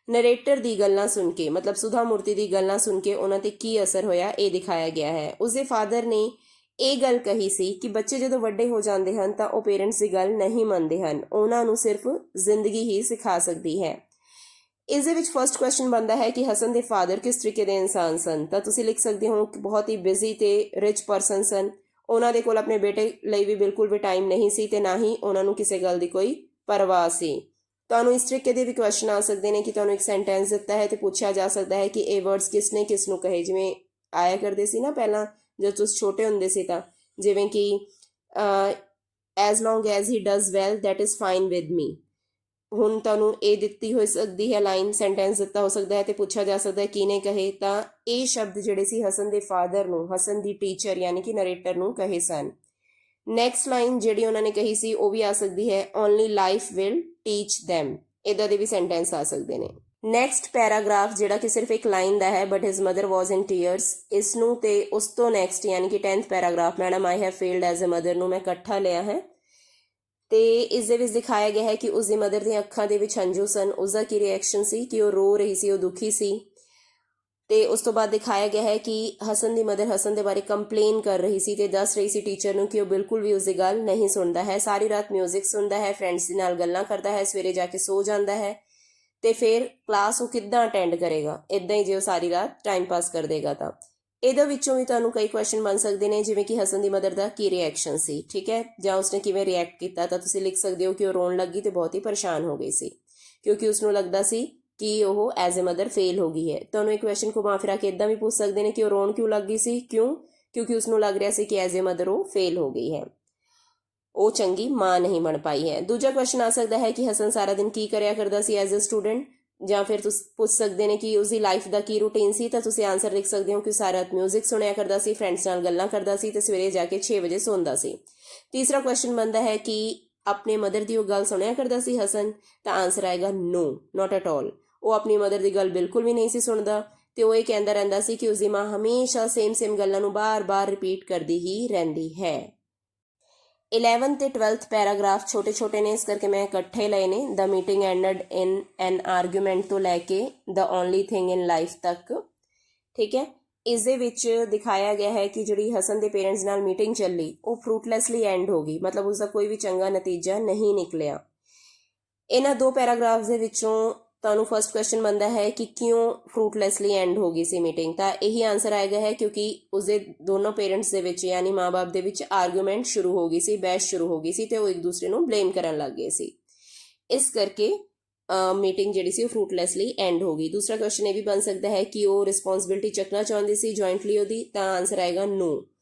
Speaker 1: ਨਰੇਟਰ ਦੀ ਗੱਲਾਂ ਸੁਣ ਕੇ, ਮਤਲਬ ਸੁਧਾ ਮੂਰਤੀ ਦੀ ਗੱਲਾਂ ਸੁਣ ਕੇ ਉਹਨਾਂ ਤੇ ਕੀ ਅਸਰ ਹੋਇਆ ਇਹ ਦਿਖਾਇਆ ਗਿਆ ਹੈ। ਉਸਦੇ ਫਾਦਰ ਨੇ ਇਹ ਗੱਲ ਕਹੀ ਸੀ ਕਿ ਬੱਚੇ ਜਦੋਂ ਵੱਡੇ ਹੋ ਜਾਂਦੇ ਹਨ ਤਾਂ ਉਹ ਪੇਰੈਂਟਸ ਦੀ ਗੱਲ ਨਹੀਂ ਮੰਨਦੇ ਹਨ, ਉਹਨਾਂ ਨੂੰ ਸਿਰਫ ਜ਼ਿੰਦਗੀ ਹੀ ਸਿਖਾ ਸਕਦੀ ਹੈ। ਇਸ ਦੇ ਵਿੱਚ ਫਰਸਟ ਕੁਐਸਚਨ ਬਣਦਾ ਹੈ ਕਿ ਹਸਨ ਦੇ ਫਾਦਰ ਕਿਸ ਤਰੀਕੇ ਦੇ ਇਨਸਾਨ ਸਨ। ਤਾਂ ਤੁਸੀਂ ਲਿਖ ਸਕਦੇ ਹੋ ਕਿ ਬਹੁਤ ਹੀ ਬਿਜ਼ੀ ਤੇ ਰਿਚ ਪਰਸਨ ਸਨ। ਉਹਨਾਂ ਦੇ ਕੋਲ ਆਪਣੇ ਬੇਟੇ ਲਈ ਵੀ ਬਿਲਕੁਲ ਵੀ ਟਾਈਮ ਨਹੀਂ ਸੀ ਤੇ ਨਾ ਹੀ ਉਹਨਾਂ ਨੂੰ ਕਿਸੇ ਗੱਲ ਦੀ ਕੋਈ ਪਰਵਾਹ ਸੀ। ਤੁਹਾਨੂੰ ਇਸ ਤਰੀਕੇ ਦੇ ਵੀ ਕੁਐਸਚਨ ਆ ਸਕਦੇ ਨੇ ਕਿ ਤੁਹਾਨੂੰ ਇੱਕ ਸੈਂਟੈਂਸ ਦਿੱਤਾ ਹੈ ਤੇ ਪੁੱਛਿਆ ਜਾ ਸਕਦਾ ਹੈ ਕਿ ਇਹ ਵਰਡਸ ਕਿਸ ਨੇ ਕਿਸ ਨੂੰ ਕਹੇ। ਜਿਵੇਂ ਆਇਆ ਕਰਦੇ ਸੀ ਨਾ ਪਹਿਲਾਂ ਜਦ ਤੁਸੀਂ ਛੋਟੇ ਹੁੰਦੇ ਸੀ, ਤਾਂ ਜਿਵੇਂ ਕਿ as long as he does well that is fine with me. ਹੁਣ ਤੁਹਾਨੂੰ ਇਹ ਦਿੱਤੀ ਹੋ ਸਕਦੀ ਹੈ ਲਾਈਨ, ਸੈਂਟੈਂਸ ਦਿੱਤਾ ਹੋ ਸਕਦਾ ਹੈ ਤੇ ਪੁੱਛਿਆ ਜਾ ਸਕਦਾ ਹੈ ਕਿਹਨੇ ਕਹੇ। ਤਾਂ ਇਹ ਸ਼ਬਦ ਜਿਹੜੇ ਸੀ ਹਸਨ ਦੇ ਫਾਦਰ ਨੂੰ, ਹਸਨ ਦੀ ਟੀਚਰ ਯਾਨੀ ਕਿ ਨਰੇਟਰ ਨੂੰ ਕਹੇ ਸਨ। ਨੈਕਸਟ ਲਾਈਨ ਜਿਹੜੀ ਉਹਨਾਂ ਨੇ ਕਹੀ ਸੀ ਉਹ ਵੀ ਆ ਸਕਦੀ ਹੈ only life will teach them, ਇੱਦਾਂ ਦੇ ਵੀ ਸੈਂਟੈਂਸ ਆ ਸਕਦੇ ਨੇ। ਨੈਕਸਟ ਪੈਰਾਗ੍ਰਾਫ ਜਿਹੜਾ ਕਿ ਸਿਰਫ ਇੱਕ ਲਾਈਨ ਦਾ ਹੈ but his mother was in tears, ਇਸ ਨੂੰ ਤੇ ਉਸ ਤੋਂ ਨੈਕਸਟ ਯਾਨੀ ਕਿ 10th paragraph madam I have failed as a mother ਨੂੰ ਮੈਂ ਇਕੱਠਾ ਲਿਆ ਹੈ। ਤੇ ਇਸ ਦੇ ਵਿੱਚ ਦਿਖਾਇਆ ਗਿਆ ਹੈ ਕਿ ਉਸਦੀ ਮਦਰ ਦੀਆਂ ਅੱਖਾਂ ਦੇ ਵਿੱਚ ਹੰਝੂ ਸਨ। ਉਸਦਾ ਕੀ ਰਿਐਕਸ਼ਨ ਸੀ ਕਿ ਉਹ ਰੋ ਰਹੀ ਸੀ, ਉਹ ਦੁਖੀ ਸੀ। ਤੇ ਉਸ ਤੋਂ ਬਾਅਦ ਦਿਖਾਇਆ ਗਿਆ ਹੈ ਕਿ ਹਸਨ ਦੀ ਮਦਰ ਹਸਨ ਦੇ ਬਾਰੇ ਕੰਪਲੇਨ ਕਰ ਰਹੀ ਸੀ ਤੇ ਦੱਸ ਰਹੀ ਸੀ ਟੀਚਰ ਨੂੰ ਕਿ ਉਹ ਬਿਲਕੁਲ ਵੀ ਉਸਦੀ ਗੱਲ ਨਹੀਂ ਸੁਣਦਾ ਹੈ। ਸਾਰੀ ਰਾਤ ਮਿਊਜ਼ਿਕ ਸੁਣਦਾ ਹੈ, ਫਰੈਂਡਸ ਦੇ ਨਾਲ ਗੱਲਾਂ ਕਰਦਾ ਹੈ, ਸਵੇਰੇ ਜਾ ਕੇ ਸੋ ਜਾਂਦਾ ਹੈ ਤੇ ਫਿਰ ਕਲਾਸ ਉਹ ਕਿੱਦਾਂ ਅਟੈਂਡ ਕਰੇਗਾ ਇੱਦਾਂ ਹੀ ਜੇ ਉਹ ਸਾਰੀ ਰਾਤ ਟਾਈਮ ਪਾਸ ਕਰ ਦੇਗਾ। ਤਾਂ ਇਹਦੇ ਵਿੱਚੋਂ ਵੀ ਤੁਹਾਨੂੰ ਕਈ ਕੁਐਸਚਨ ਬਣ ਸਕਦੇ ਨੇ, ਜਿਵੇਂ ਕਿ ਹਸਨ ਦੀ ਮਦਰ ਦਾ ਕੀ ਰਿਐਕਸ਼ਨ ਸੀ, ਠੀਕ ਹੈ, ਜਾਂ ਉਸਨੇ ਕਿਵੇਂ ਰਿਐਕਟ ਕੀਤਾ। ਤਾਂ ਤੁਸੀਂ ਲਿਖ ਸਕਦੇ ਹੋ ਕਿ ਉਹ ਰੋਣ ਲੱਗੀ ਤੇ ਬਹੁਤ ਹੀ ਪਰੇਸ਼ਾਨ ਹੋ ਗਈ ਸੀ ਕਿਉਂਕਿ ਉਸਨੂੰ ਲੱਗਦਾ ਸੀ ਕਿ ਉਹ ਐਜ਼ ਅ ਮਦਰ ਫੇਲ ਹੋ ਗਈ ਹੈ। ਤੁਹਾਨੂੰ ਇਹ ਕੁਐਸਚਨ ਘੁਮਾ ਫਿਰਾ ਕੇ ਇੱਦਾਂ ਵੀ ਪੁੱਛ ਸਕਦੇ ਨੇ ਕਿ ਉਹ ਰੋਣ ਕਿਉਂ ਲੱਗ ਗਈ ਸੀ, ਕਿਉਂਕਿ ਉਸਨੂੰ ਲੱਗ ਰਿਹਾ ਸੀ ਕਿ ਐਜ਼ ਅ ਮਦਰ ਉਹ ਫੇਲ ਹੋ ਗਈ ਹੈ, ਉਹ ਚੰਗੀ ਮਾਂ ਨਹੀਂ ਬਣ ਪਾਈ ਹੈ। ਦੂਜਾ ਕੁਐਸਚਨ ਆ ਸਕਦਾ ਹੈ ਕਿ ਹਸਨ ਸਾਰਾ ਦਿਨ ਕੀ ਕਰਿਆ ਕਰਦਾ ਸੀ ਐਜ਼ ਅ ਸਟੂਡੈਂਟ, ਜਾਂ ਫਿਰ ਤੁਸੀਂ ਪੁੱਛ ਸਕਦੇ ਨੇ ਕਿ ਉਸਦੀ ਲਾਈਫ ਦਾ ਕੀ ਰੂਟੀਨ ਸੀ। ਤਾਂ ਤੁਸੀਂ ਆਨਸਰ ਲਿਖ ਸਕਦੇ ਹੋ ਕਿ ਸਾਰਾ ਰਾਤ ਮਿਊਜ਼ਿਕ ਸੁਣਿਆ ਕਰਦਾ ਸੀ, ਫਰੈਂਡਸ ਨਾਲ ਗੱਲਾਂ ਕਰਦਾ ਸੀ ਤੇ ਸਵੇਰੇ ਜਾ ਕੇ 6 ਵਜੇ ਸੌਂਦਾ ਸੀ। ਤੀਸਰਾ ਕੁਐਸਚਨ ਬਣਦਾ ਹੈ ਕਿ ਆਪਣੇ ਮਦਰ ਦੀ ਉਹ ਗੱਲ ਸੁਣਿਆ ਕਰਦਾ ਸੀ ਹਸਨ। ਤਾਂ ਆਨਸਰ ਆਏਗਾ ਨੋ, ਨਾਟ ਐਟ ਆਲ। ਉਹ ਆਪਣੀ ਮਦਰ ਦੀ ਗੱਲ ਬਿਲਕੁਲ ਵੀ ਨਹੀਂ ਸੀ ਸੁਣਦਾ ਤੇ ਉਹ ਇਹ ਕਹਿੰਦਾ ਰਹਿੰਦਾ ਸੀ ਕਿ ਉਸਦੀ ਮਾਂ ਹਮੇਸ਼ਾ ਸੇਮ ਗੱਲਾਂ ਨੂੰ ਬਾਰ-ਬਾਰ ਰਿਪੀਟ ਕਰਦੀ ਹੀ ਰਹਿੰਦੀ ਹੈ। 11th ਤੇ 12th ਪੈਰਾਗ੍ਰਾਫ ਛੋਟੇ ਨੇ, ਇਸ ਕਰਕੇ ਮੈਂ ਇਕੱਠੇ ਲਏ ਨੇ। The meeting ended in an argument ਤੋਂ ਲੈ ਕੇ the only thing in life ਤੱਕ, ਠੀਕ ਹੈ। ਇਸ ਦੇ ਵਿੱਚ ਦਿਖਾਇਆ ਗਿਆ ਹੈ ਕਿ ਜਿਹੜੀ ਹਸਨ ਦੇ ਪੇਰੈਂਟਸ ਨਾਲ ਮੀਟਿੰਗ ਚੱਲੀ ਉਹ ਫਰੂਟਲੈਸਲੀ ਐਂਡ ਹੋ ਗਈ, ਮਤਲਬ ਉਸਦਾ ਕੋਈ ਵੀ ਚੰਗਾ ਨਤੀਜਾ ਨਹੀਂ ਨਿਕਲਿਆ। ਇਹਨਾਂ ਦੋ ਪੈਰਾਗ੍ਰਾਫਸ ਦੇ ਵਿੱਚੋਂ ਤੁਹਾਨੂੰ ਫਰਸਟ ਕੁਐਸਚਨ ਬਣਦਾ ਹੈ ਕਿ ਕਿਉਂ ਫਰੂਟਲੈਸਲੀ ਐਂਡ ਹੋ ਗਈ ਸੀ ਮੀਟਿੰਗ। ਤਾਂ ਇਹੀ ਆਨਸਰ ਆਏਗਾ ਹੈ ਕਿਉਂਕਿ ਉਸਦੇ ਦੋਨੋਂ ਪੇਰੈਂਟਸ ਦੇ ਵਿੱਚ ਯਾਨੀ ਮਾਂ-ਬਾਪ ਦੇ ਵਿੱਚ ਆਰਗੂਮੈਂਟ ਸ਼ੁਰੂ ਹੋ ਗਈ ਸੀ, ਬਹਿਸ ਸ਼ੁਰੂ ਹੋ ਗਈ ਸੀ ਤੇ ਉਹ ਇੱਕ ਦੂਸਰੇ ਨੂੰ ਬਲੇਮ ਕਰਨ ਲੱਗ ਗਏ ਸੀ। ਇਸ ਕਰਕੇ ਮੀਟਿੰਗ ਜਿਹੜੀ ਸੀ ਉਹ ਫਰੂਟਲੈਸਲੀ ਐਂਡ ਹੋ ਗਈ। ਦੂਸਰਾ ਕੁਐਸਚਨ ਇਹ ਵੀ ਬਣ ਸਕਦਾ ਹੈ ਕਿ ਉਹ ਰਿਸਪੌਂਸਿਬਿਲਿਟੀ ਚੱਕਣਾ ਚਾਹੁੰਦੀ ਸੀ ਜੁਆਇੰਟਲੀ ਉਹਦੀ। ਤਾਂ ਆਨਸਰ ਆਏਗਾ ਨੋ,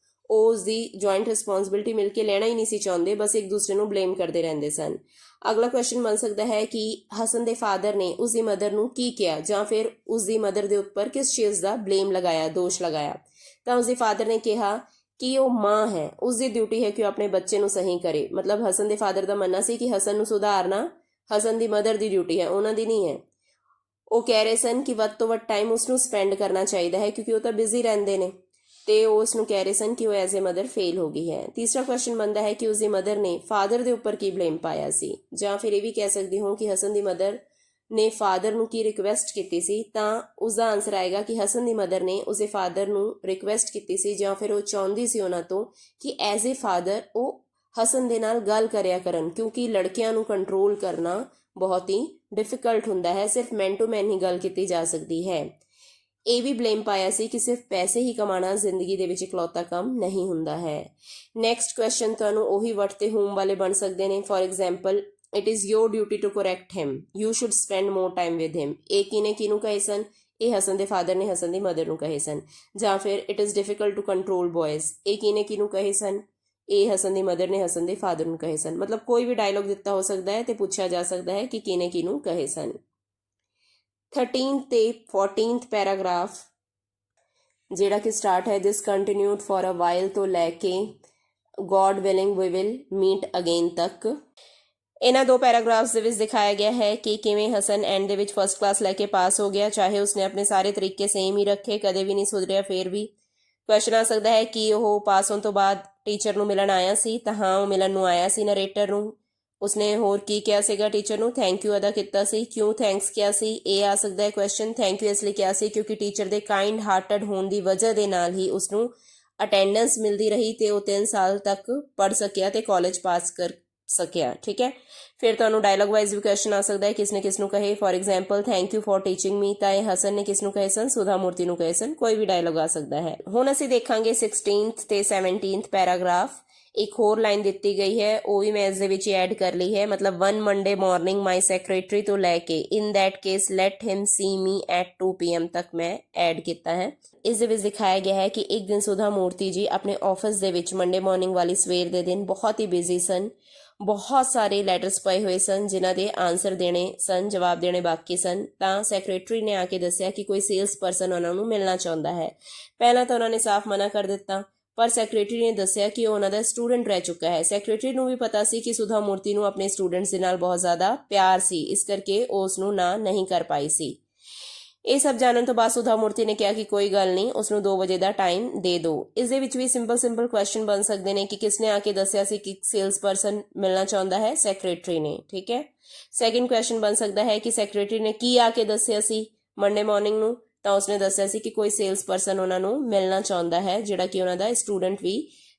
Speaker 1: ਉਹ ਉਸਦੀ ਜੁਆਇੰਟ ਰਿਸਪੌਂਸਿਬਿਲਿਟੀ ਮਿਲ ਕੇ ਲੈਣਾ ਹੀ ਨਹੀਂ ਸੀ ਚਾਹੁੰਦੇ, ਬਸ ਇੱਕ ਦੂਸਰੇ ਨੂੰ ਬਲੇਮ ਕਰਦੇ ਰਹਿੰਦੇ ਸਨ। ਅਗਲਾ ਕੁਐਸਚਨ ਬਣ ਸਕਦਾ ਹੈ ਕਿ ਹਸਨ ਦੇ ਫਾਦਰ ਨੇ ਉਸ ਦੀ ਮਦਰ ਨੂੰ ਕੀ ਕਿਹਾ ਜਾਂ ਫਿਰ ਉਸ ਦੀ ਮਦਰ ਦੇ ਉੱਪਰ ਕਿਸ ਚੀਜ਼ ਦਾ ਬਲੇਮ ਲਗਾਇਆ, ਦੋਸ਼ ਲਗਾਇਆ। ਤਾਂ ਉਸ ਦੇ ਫਾਦਰ ਨੇ ਕਿਹਾ ਕਿ ਉਹ ਮਾਂ ਹੈ, ਉਸ ਦੀ ਡਿਊਟੀ ਹੈ ਕਿ ਉਹ ਆਪਣੇ ਬੱਚੇ ਨੂੰ ਸਹੀ ਕਰੇ। ਮਤਲਬ ਹਸਨ ਦੇ ਫਾਦਰ ਦਾ ਮੰਨਣਾ ਸੀ ਕਿ ਹਸਨ ਨੂੰ ਸੁਧਾਰਨਾ ਹਸਨ ਦੀ ਮਦਰ ਦੀ ਡਿਊਟੀ ਹੈ, ਉਹਨਾਂ ਦੀ ਨਹੀਂ ਹੈ। ਉਹ ਕਹਿ ਰਹੇ ਸਨ ਕਿ ਵੱਧ ਤੋਂ ਵੱਧ ਟਾਈਮ ਉਸ ਨੂੰ ਸਪੈਂਡ ਕਰਨਾ ਚਾਹੀਦਾ ਹੈ ਕਿਉਂਕਿ ਉਹ ਤਾਂ ਬਿਜ਼ੀ ਰਹਿੰਦੇ ਨੇ, ਤੇ ਉਹ ਉਸ ਨੂੰ ਕਹਿ ਰਹੇ ਸਨ ਕਿ ਉਹ ਐਜ਼ ਏ ਮਦਰ ਫੇਲ ਹੋ ਗਈ ਹੈ। ਤੀਸਰਾ ਕੁਐਸਚਨ ਬਣਦਾ ਹੈ ਕਿ ਉਸ ਦੀ ਮਦਰ ਨੇ ਫਾਦਰ ਦੇ ਉੱਪਰ ਕੀ ਬਲੇਮ ਪਾਇਆ ਸੀ, ਜਾਂ ਫਿਰ ਇਹ ਵੀ ਕਹਿ ਸਕਦੀ ਹਾਂ ਕਿ ਹਸਨ ਦੀ ਮਦਰ ਨੇ ਫਾਦਰ ਨੂੰ ਕੀ ਰਿਕੁਐਸਟ ਕੀਤੀ ਸੀ। ਤਾਂ ਉਸ ਦਾ ਆਨਸਰ ਆਏਗਾ ਕਿ ਹਸਨ ਦੀ ਮਦਰ ਨੇ ਉਸਦੇ ਫਾਦਰ ਨੂੰ ਰਿਕੁਐਸਟ ਕੀਤੀ ਸੀ ਜਾਂ ਫਿਰ ਉਹ ਚਾਹੁੰਦੀ ਸੀ ਉਹਨਾਂ ਤੋਂ ਕਿ ਐਜ਼ ਏ ਫਾਦਰ ਉਹ ਹਸਨ ਦੇ ਨਾਲ ਗੱਲ ਕਰਿਆ ਕਰਨ, ਕਿਉਂਕਿ ਲੜਕਿਆਂ ਨੂੰ ਕੰਟਰੋਲ ਕਰਨਾ ਬਹੁਤ ਹੀ ਡਿਫਿਕਲਟ ਹੁੰਦਾ ਹੈ, ਸਿਰਫ ਮੈਨ ਟੂ ਮੈਨ ਹੀ ਗੱਲ ਕੀਤੀ ਜਾ ਸਕਦੀ ਹੈ। ਇਹ ਵੀ ਬਲੇਮ ਪਾਇਆ ਸੀ ਕਿ ਸਿਰਫ ਪੈਸੇ ਹੀ ਕਮਾਉਣਾ ਜ਼ਿੰਦਗੀ ਦੇ ਵਿੱਚ ਇਕਲੌਤਾ ਕੰਮ ਨਹੀਂ ਹੁੰਦਾ ਹੈ। ਨੈਕਸਟ ਕੁਐਸਚਨ ਤੁਹਾਨੂੰ ਉਹੀ ਵਟ ਤੇ ਹੂਮ ਵਾਲੇ ਬਣ ਸਕਦੇ ਨੇ। For example, it is your duty to correct him, you should spend more time with him. ਇਹ ਕਿਹਨੇ ਕਿਹਨੂੰ ਕਹੇ ਸਨ? ਇਹ ਹਸਨ ਦੇ ਫਾਦਰ ਨੇ ਹਸਨ ਦੀ ਮਦਰ ਨੂੰ ਕਹੇ ਸਨ। ਜਾਂ ਫਿਰ it is difficult to control boys, ਇਹ ਕਿਹਨੇ ਕਿਹਨੂੰ ਕਹੇ ਸਨ? ਇਹ ਹਸਨ ਦੀ ਮਦਰ ਨੇ ਹਸਨ ਦੇ ਫਾਦਰ ਨੂੰ ਕਹੇ ਸਨ। ਮਤਲਬ ਕੋਈ ਵੀ ਡਾਇਲੌਗ ਦਿੱਤਾ ਹੋ ਸਕਦਾ ਹੈ ਤੇ ਪੁੱਛਿਆ ਜਾ ਸਕਦਾ ਹੈ ਕਿ ਕਿਹਨੇ ਕਿਹਨੂੰ ਕਹੇ ਸਨ। 13th ਤੇ 14th ਪੈਰਾਗ੍ਰਾਫ ਜਿਹੜਾ ਕਿ ਸਟਾਰਟ ਹੈ this continued for a while ਤੋਂ ਲੈ ਕੇ God willing we will meet again ਤੱਕ। ਇਹਨਾਂ ਦੋ ਪੈਰਾਗ੍ਰਾਫਸ ਦੇ ਵਿੱਚ ਦਿਖਾਇਆ ਗਿਆ ਹੈ ਕਿ ਕਿਵੇਂ ਹਸਨ ਐਂਡ ਦੇ ਵਿੱਚ ਫਸਟ ਕਲਾਸ ਲੈ ਕੇ ਪਾਸ ਹੋ ਗਿਆ, ਚਾਹੇ ਉਸਨੇ ਆਪਣੇ ਸਾਰੇ ਤਰੀਕੇ ਸੇਮ ਹੀ ਰੱਖੇ, ਕਦੇ ਵੀ ਨਹੀਂ ਸੁਧਰਿਆ। ਫਿਰ ਵੀ ਕੁਐਸਚਨ ਆ ਸਕਦਾ ਹੈ ਕਿ ਉਹ ਪਾਸ ਹੋਣ ਤੋਂ ਬਾਅਦ ਟੀਚਰ ਨੂੰ ਮਿਲਣ ਆਇਆ ਸੀ। ਤਾਂ ਹਾਂ, ਉਹ ਮਿਲਣ ਨੂੰ ਆਇਆ ਸੀ ਨਰੇਟਰ ਨੂੰ। ਉਸਨੇ ਹੋਰ ਕੀ ਕਿਹਾ ਸੀਗਾ ਟੀਚਰ ਨੂੰ? ਥੈਂਕ ਯੂ ਅਦਾ ਕੀਤਾ ਸੀ। ਕਿਉਂ ਥੈਂਕਸ ਕਿਹਾ ਸੀ? ਇਹ ਆ ਸਕਦਾ ਹੈ ਕੁਐਸਚਨ। ਥੈਂਕ ਯੂ ਇਸ ਲਈ ਕਿਹਾ ਸੀ ਕਿਉਂਕਿ ਟੀਚਰ ਦੇ ਕਾਈਂਡ ਹਾਰਟਡ ਹੋਣ ਦੀ ਵਜ੍ਹਾ ਦੇ ਨਾਲ ਹੀ ਉਸਨੂੰ ਅਟੈਂਡੈਂਸ ਮਿਲਦੀ ਰਹੀ ਤੇ ਉਹ 3 ਸਾਲ ਤੱਕ ਪੜ੍ਹ ਸਕਿਆ ਤੇ ਕਾਲਜ ਪਾਸ ਕਰ ਸਕਿਆ। ਠੀਕ ਹੈ। ਫਿਰ ਤੁਹਾਨੂੰ ਡਾਇਲੌਗ ਵਾਈਜ਼ ਵੀ ਕੁਐਸਚਨ ਆ ਸਕਦਾ ਹੈ ਕਿਸਨੇ ਕਿਸ ਨੂੰ ਕਹੇ। For example, thank you for teaching me, ਤਾਂ ਇਹ ਹਸਨ ਨੇ ਕਿਸ ਨੂੰ ਕਹੇ ਸਨ? ਸੁਧਾ ਮੂਰਤੀ ਨੂੰ ਕਹੇ ਸਨ। ਕੋਈ ਵੀ ਡਾਇਲੌਗ ਆ ਸਕਦਾ ਹੈ। ਹੁਣ ਅਸੀਂ ਦੇਖਾਂਗੇ 16th ਤੇ 17th ਪੈਰਾਗ੍ਰਾਫ। ਇੱਕ ਹੋਰ ਲਾਈਨ ਦਿੱਤੀ ਗਈ ਹੈ, ਉਹ ਵੀ ਮੈਂ ਇਸ ਦੇ ਵਿੱਚ ਐਡ ਕਰ ਲਈ ਹੈ। ਮਤਲਬ 1 Monday ਮਾਰਨਿੰਗ ਮਾਈ ਸੈਕਟਰੀ ਤੋਂ ਲੈ ਕੇ in that case let him see me at 2 PM ਤੱਕ ਮੈਂ ਐਡ ਕੀਤਾ ਹੈ। ਇਸ ਦੇ ਵਿੱਚ ਦਿਖਾਇਆ ਗਿਆ ਹੈ ਕਿ ਇੱਕ ਦਿਨ ਸੁਧਾ ਮੂਰਤੀ ਜੀ ਆਪਣੇ ਆਫਿਸ ਦੇ ਵਿੱਚ ਮੰਡੇ ਮਾਰਨਿੰਗ ਵਾਲੀ ਸਵੇਰ ਦੇ ਦਿਨ ਬਹੁਤ ਹੀ ਬਿਜ਼ੀ ਸਨ। ਬਹੁਤ ਸਾਰੇ ਲੈਟਰਸ ਪਏ ਹੋਏ ਸਨ ਜਿਨ੍ਹਾਂ ਦੇ ਆਨਸਰ ਦੇਣੇ ਸਨ, ਜਵਾਬ ਦੇਣੇ ਬਾਕੀ ਸਨ। ਤਾਂ ਸੈਕਟਰੀ ਨੇ ਆ ਕੇ ਦੱਸਿਆ ਕਿ ਕੋਈ ਸੇਲਸ ਪਰਸਨ ਉਹਨਾਂ ਨੂੰ ਮਿਲਣਾ ਚਾਹੁੰਦਾ ਹੈ। ਪਹਿਲਾਂ ਤਾਂ ਉਹਨਾਂ ਨੇ ਸਾਫ਼ ਮਨਾ ਕਰ ਦਿੱਤਾ, ਪਰ ਸੈਕਟਰੀ ਨੇ ਦੱਸਿਆ ਕਿ ਉਹ ਉਹਨਾਂ ਦਾ ਸਟੂਡੈਂਟ ਰਹਿ ਚੁੱਕਾ ਹੈ। ਸੈਕਟਰੀ ਨੂੰ ਵੀ ਪਤਾ ਸੀ ਕਿ ਸੁਧਾ ਮੂਰਤੀ ਨੂੰ ਆਪਣੇ ਸਟੂਡੈਂਟਸ ਦੇ ਨਾਲ ਬਹੁਤ ਜ਼ਿਆਦਾ ਪਿਆਰ ਸੀ, ਇਸ ਕਰਕੇ ਉਹ ਉਸ ਨੂੰ ਨਾ ਨਹੀਂ ਕਰ ਪਾਈ ਸੀ। ਇਹ ਸਭ ਜਾਣਨ ਤੋਂ ਬਾਅਦ ਸੁਧਾ ਮੂਰਤੀ ਨੇ ਕਿਹਾ ਕਿ ਕੋਈ ਗੱਲ ਨਹੀਂ, ਉਸ ਨੂੰ 2 ਵਜੇ ਦਾ ਟਾਈਮ ਦੇ ਦਿਓ। ਇਸ ਦੇ ਵਿੱਚ ਵੀ ਸਿੰਪਲ ਕੁਐਸਚਨ ਬਣ ਸਕਦੇ ਨੇ ਕਿ ਕਿਸਨੇ ਆ ਕੇ ਦੱਸਿਆ ਸੀ ਕਿ ਸੇਲਸ ਪਰਸਨ ਮਿਲਣਾ ਚਾਹੁੰਦਾ ਹੈ? ਸੈਕਟਰੀ ਨੇ। ਠੀਕ ਹੈ। ਸੈਕਿੰਡ ਕੁਐਸਚਨ ਬਣ ਸਕਦਾ ਹੈ ਕਿ ਸੈਕਟਰੀ ਨੇ ਕੀ ਆ ਕੇ ਦੱਸਿਆ ਸੀ ਮੰਡੇ ਮਾਰਨਿੰਗ ਨੂੰ? ਤਾਂ ਉਸਨੇ ਦੱਸਿਆ ਸੀ ਕਿ ਕੋਈ ਸੇਲਸ ਪਰਸਨ ਉਹਨਾਂ ਨੂੰ ਮਿਲਣਾ ਚਾਹੁੰਦਾ ਹੈ ਜਿਹੜਾ ਕਿ ਉਹਨਾਂ ਦਾ ਸਟੂਡੈਂਟ ਵੀ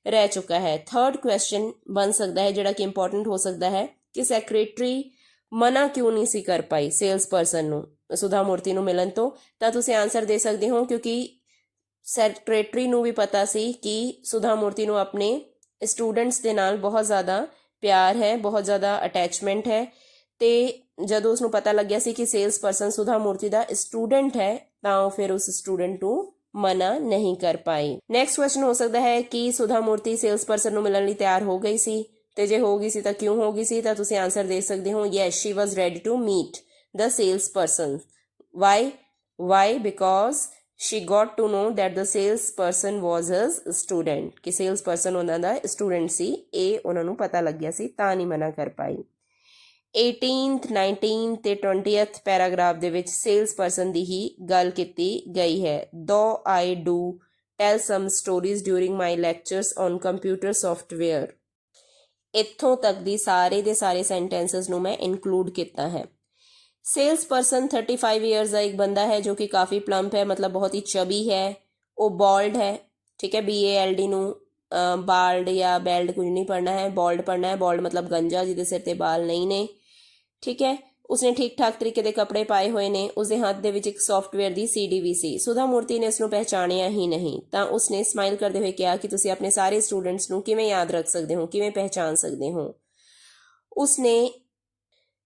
Speaker 1: ਰਹਿ ਚੁੱਕਾ ਹੈ। ਥਰਡ ਕੁਐਸਚਨ ਬਣ ਸਕਦਾ ਹੈ ਜਿਹੜਾ ਕਿ ਇੰਪੋਰਟੈਂਟ ਹੋ ਸਕਦਾ ਹੈ ਕਿ ਸੈਕਟਰੀ ਮਨਾ ਕਿਉਂ ਨਹੀਂ ਸੀ ਕਰ ਪਾਈ ਸੇਲਸ ਪਰਸਨ ਨੂੰ ਸੁਧਾ ਮੂਰਤੀ ਨੂੰ ਮਿਲਣ ਤੋਂ? ਤਾਂ ਤੁਸੀਂ ਆਨਸਰ ਦੇ ਸਕਦੇ ਹੋ ਕਿਉਂਕਿ ਸੈਕਟਰੀ ਨੂੰ ਵੀ ਪਤਾ ਸੀ ਕਿ ਸੁਧਾ ਮੂਰਤੀ ਨੂੰ ਆਪਣੇ ਸਟੂਡੈਂਟਸ ਦੇ ਨਾਲ ਬਹੁਤ ਜ਼ਿਆਦਾ ਪਿਆਰ ਹੈ, ਬਹੁਤ ਜ਼ਿਆਦਾ ਅਟੈਚਮੈਂਟ ਹੈ। ਤੇ ਜਦੋਂ ਉਸਨੂੰ ਪਤਾ ਲੱਗਿਆ ਸੀ ਕਿ ਸੇਲਸ ਪਰਸਨ ਸੁਧਾ ਮੂਰਤੀ ਦਾ ਸਟੂਡੈਂਟ ਹੈ ਤਾਂ ਉਹ ਫਿਰ ਉਸ ਸਟੂਡੈਂਟ ਨੂੰ ਮਨਾ ਨਹੀਂ ਕਰ ਪਾਈ। ਨੈਕਸਟ ਕੁਐਸਚਨ ਹੋ ਸਕਦਾ ਹੈ ਕਿ ਸੁਧਾ ਮੂਰਤੀ ਸੇਲਸ ਪਰਸਨ ਨੂੰ ਮਿਲਣ ਲਈ ਤਿਆਰ ਹੋ ਗਈ ਸੀ, ਤੇ ਜੇ ਹੋ ਗਈ ਸੀ ਤਾਂ ਕਿਉਂ ਹੋ ਗਈ ਸੀ? ਤਾਂ ਤੁਸੀਂ ਆਨਸਰ ਦੇ ਸਕਦੇ ਹੋ yes, she was ready to meet the salesperson. Why? Because she got to know that the salesperson was his student. ਕਿ salesperson ਉਹਨਾਂ ਦਾ ਸਟੂਡੈਂਟ ਸੀ, ਇਹ ਉਹਨਾਂ ਨੂੰ ਪਤਾ ਲੱਗਿਆ ਸੀ ਤਾਂ ਨਹੀਂ ਮਨਾ ਕਰ ਪਾਈ। 18th, 19th ਤੇ 20th ਪੈਰਾਗ੍ਰਾਫ ਦੇ ਵਿੱਚ salesperson ਦੀ ਹੀ ਗੱਲ ਕੀਤੀ ਗਈ ਹੈ। Though I do tell some stories during my lectures on computer software. ਇੱਥੋਂ ਤੱਕ ਦੀ ਸਾਰੇ ਦੇ ਸਾਰੇ ਸੈਂਟੈਂਸਸ ਨੂੰ ਮੈਂ ਇਨਕਲੂਡ ਕੀਤਾ ਹੈ। ਸੇਲਸ ਪਰਸਨ 35 ਈਅਰਸ ਦਾ ਇੱਕ ਬੰਦਾ ਹੈ ਜੋ ਕਿ ਕਾਫੀ ਪਲੰਪ ਹੈ, ਮਤਲਬ ਬਹੁਤ ਹੀ ਚਬੀ ਹੈ। ਉਹ ਬਾਲਡ ਹੈ। ਠੀਕ ਹੈ। BALD ਨੂੰ ਬਾਲਡ ਜਾਂ ਬੈਲਡ ਕੁਝ ਨਹੀਂ ਪੜ੍ਹਨਾ ਹੈ, ਬਾਲਡ ਪੜ੍ਹਨਾ ਹੈ। ਬਾਲਡ ਮਤਲਬ ਗੰਜਾ, ਜਿਹਦੇ ਸਿਰ ਤੇ ਬਾਲ ਨਹੀਂ ਨੇ। ਠੀਕ ਹੈ। ਉਸਨੇ ਠੀਕ ਠਾਕ ਤਰੀਕੇ ਦੇ ਕੱਪੜੇ ਪਾਏ ਹੋਏ ਨੇ। ਉਸਦੇ ਹੱਥ ਦੇ ਵਿੱਚ ਇੱਕ ਸੌਫਟਵੇਅਰ ਦੀ CD ਵੀ ਸੀ। ਸੁਧਾ ਮੂਰਤੀ ਨੇ ਉਸਨੂੰ ਪਹਿਚਾਣਿਆ ਹੀ ਨਹੀਂ, ਤਾਂ ਉਸਨੇ ਸਮਾਈਲ ਕਰਦੇ ਹੋਏ ਕਿਹਾ ਕਿ ਤੁਸੀਂ ਆਪਣੇ ਸਾਰੇ ਸਟੂਡੈਂਟਸ ਨੂੰ ਕਿਵੇਂ ਯਾਦ ਰੱਖ ਸਕਦੇ ਹੋ, ਕਿਵੇਂ ਪਹਿਚਾਣ ਸਕਦੇ ਹੋ। ਉਸਨੇ